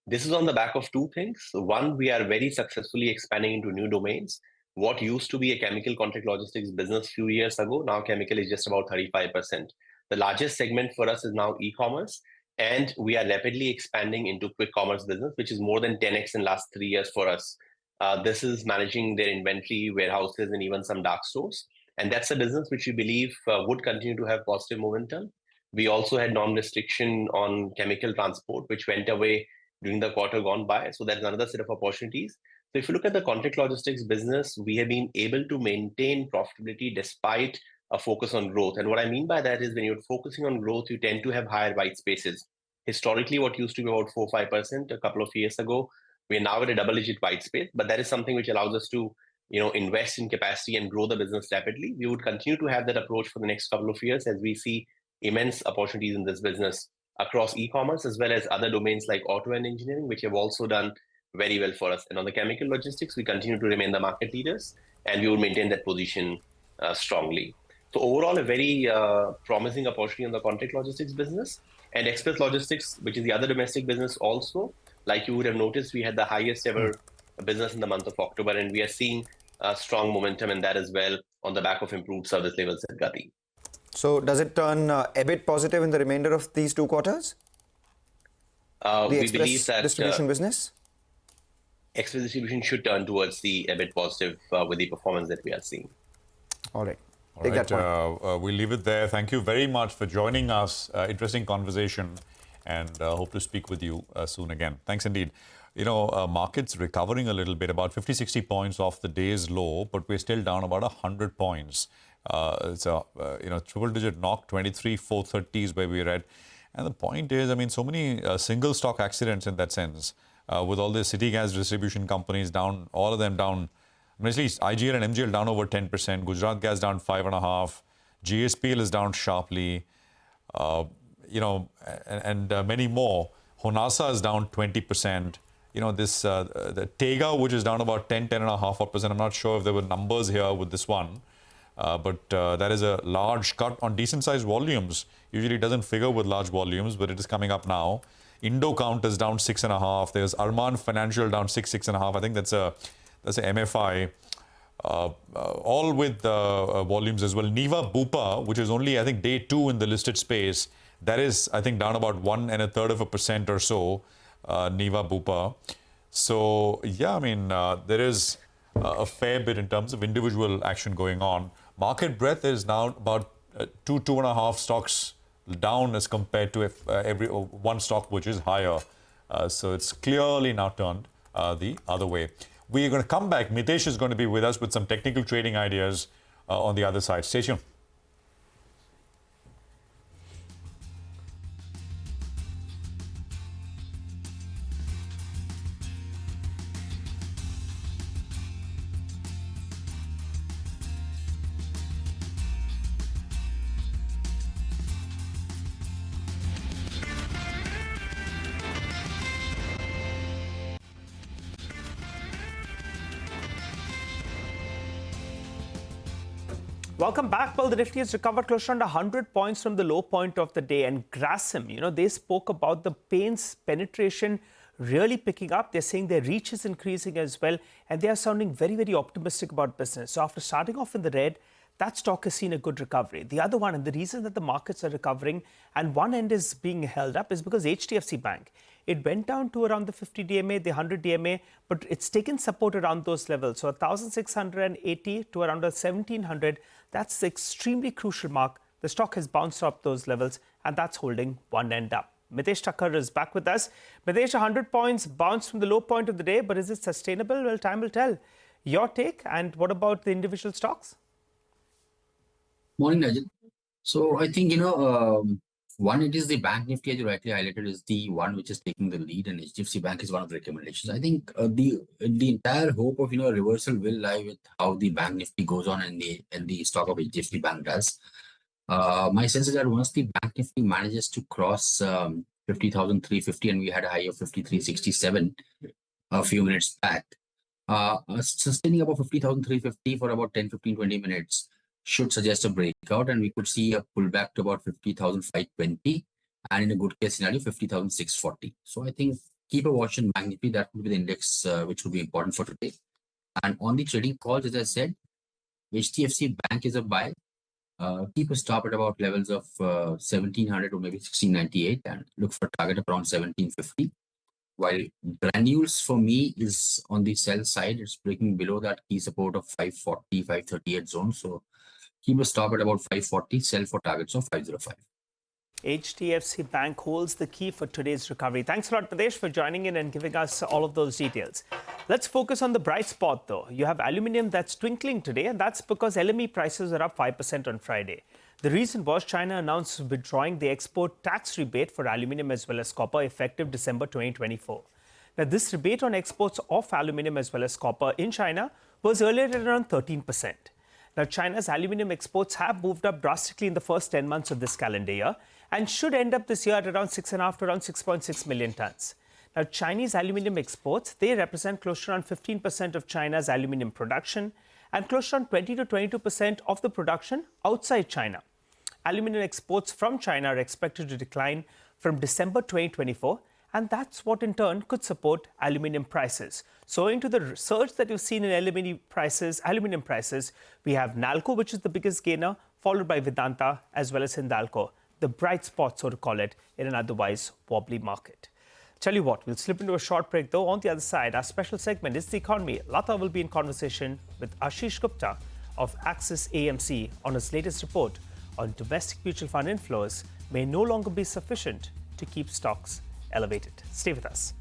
This is on the back of 2 things. One, we are very successfully expanding into new domains. What used to be a chemical contract logistics business a few years ago, now chemical is just about 35%. The largest segment for us is now e-commerce. And we are rapidly expanding into quick commerce business, which is more than 10x in the last 3 years for us. This is managing their inventory, warehouses, and even some dark stores. And that's a business which we believe would continue to have positive momentum. We also had non-restriction on chemical transport, which went away during the quarter gone by. So that's another set of opportunities. So if you look at the contract logistics business, we have been able to maintain profitability despite a focus on growth. And what I mean by that is when you're focusing on growth, you tend to have higher white spaces. Historically, what used to be about 4-5% a couple of years ago We are now at a double-digit white space, but that is something which allows us to, invest in capacity and grow the business rapidly. We would continue to have that approach for the next couple of years as we see immense opportunities in this business across e-commerce as well as other domains like auto and engineering, which have also done very well for us. And on the chemical logistics, we continue to remain the market leaders, and we will maintain that position strongly. So overall, a very promising opportunity on the contract logistics business. And express logistics, which is the other domestic business also, like you would have noticed, we had the highest ever business in the month of October, and we are seeing strong momentum in that as well on the back of improved service levels at Gati. So does it turn EBIT positive in the remainder of these 2 quarters? The We express believe that distribution business? Express distribution should turn towards the EBIT positive with the performance that we are seeing. All right. All right, we'll leave it there. Thank you very much for joining us. Interesting conversation, and hope to speak with you soon again. Thanks indeed. Markets recovering a little bit, about 50-60 points off the day's low, but we're still down about 100 points. It's a triple-digit knock, 23,430 is where we're at. And the point is, so many single stock accidents in that sense, with all the city gas distribution companies down, all of them down. At least IGL and MGL down over 10%, Gujarat Gas down 5.5%, GSPL is down sharply, and many more. Honasa is down 20%. The Tega, which is down about 10.5%. I'm not sure if there were numbers here with this one, but that is a large cut on decent-sized volumes. Usually it doesn't figure with large volumes, but it is coming up now. Indo Count is down 6.5%. There's Arman Financial down 6.5%. I think that's a MFI, all with volumes as well. Niva Bupa, which is only, I think, day 2 in the listed space, that is, I think, down about 1.33% or so, Niva Bupa. So, yeah, there is a fair bit in terms of individual action going on. Market breadth is now about 2.5 stocks down as compared to every one stock which is higher. So it's clearly now turned the other way. We're going to come back. Mitesh is going to be with us with some technical trading ideas on the other side. Stay tuned. Welcome back. Well, the Nifty has recovered close to around 100 points from the low point of the day. And Grasim, they spoke about the paints penetration really picking up. They're saying their reach is increasing as well. And they are sounding very, very optimistic about business. So after starting off in the red, that stock has seen a good recovery. The other one, and the reason that the markets are recovering and one end is being held up, is because HDFC Bank, it went down to around the 50 DMA, the 100 DMA, but it's taken support around those levels. So 1,680 to around 1,700, that's the extremely crucial mark. The stock has bounced up those levels, and that's holding one end up. Mitesh Thakkar is back with us. Mitesh, 100 points bounced from the low point of the day, but is it sustainable? Well, time will tell. Your take, and what about the individual stocks? Morning, Nigel. So I think, one, it is the Bank Nifty, as you rightly highlighted, is the one which is taking the lead, and HDFC Bank is one of the recommendations. I think the entire hope of, a reversal will lie with how the Bank Nifty goes on and the stock of HDFC Bank does. My sense is that once the Bank Nifty manages to cross 50,350, and we had a high of 53.67 a few minutes back, sustaining above 50,350 for about 10, 15, 20 minutes should suggest a breakout, and we could see a pullback to about 50,520, and in a good case scenario, 50,640. So I think keep a watch on Bank Nifty. That would be the index which would be important for today. And on the trading calls, as I said, HDFC Bank is a buy. Keep a stop at about levels of 1,700 or maybe 1,698, and look for target of around 1,750. While Granules for me is on the sell side, it's breaking below that key support of 540, 538 zone. So keep a stop at about 540, sell for targets of 505. HDFC Bank holds the key for today's recovery. Thanks a lot, Pradesh, for joining in and giving us all of those details. Let's focus on the bright spot, though. You have aluminium that's twinkling today, and that's because LME prices are up 5% on Friday. The reason was China announced withdrawing the export tax rebate for aluminium as well as copper effective December 2024. Now, this rebate on exports of aluminium as well as copper in China was earlier at around 13%. Now, China's aluminium exports have moved up drastically in the first 10 months of this calendar year and should end up this year at around 6.5 to around 6.6 million tons. Now, Chinese aluminium exports, they represent close to around 15% of China's aluminium production and close to around 20 to 22% of the production outside China. Aluminium exports from China are expected to decline from December 2024, and that's what in turn could support aluminium prices. So owing to the surge that you've seen in aluminium prices, we have Nalco, which is the biggest gainer, followed by Vedanta as well as Hindalco, the bright spot, so to call it, in an otherwise wobbly market. Tell you what, we'll slip into a short break though. On the other side, our special segment is The Economy. Lata will be in conversation with Ashish Gupta of Axis AMC on his latest report on domestic mutual fund inflows may no longer be sufficient to keep stocks elevated. Stay with us.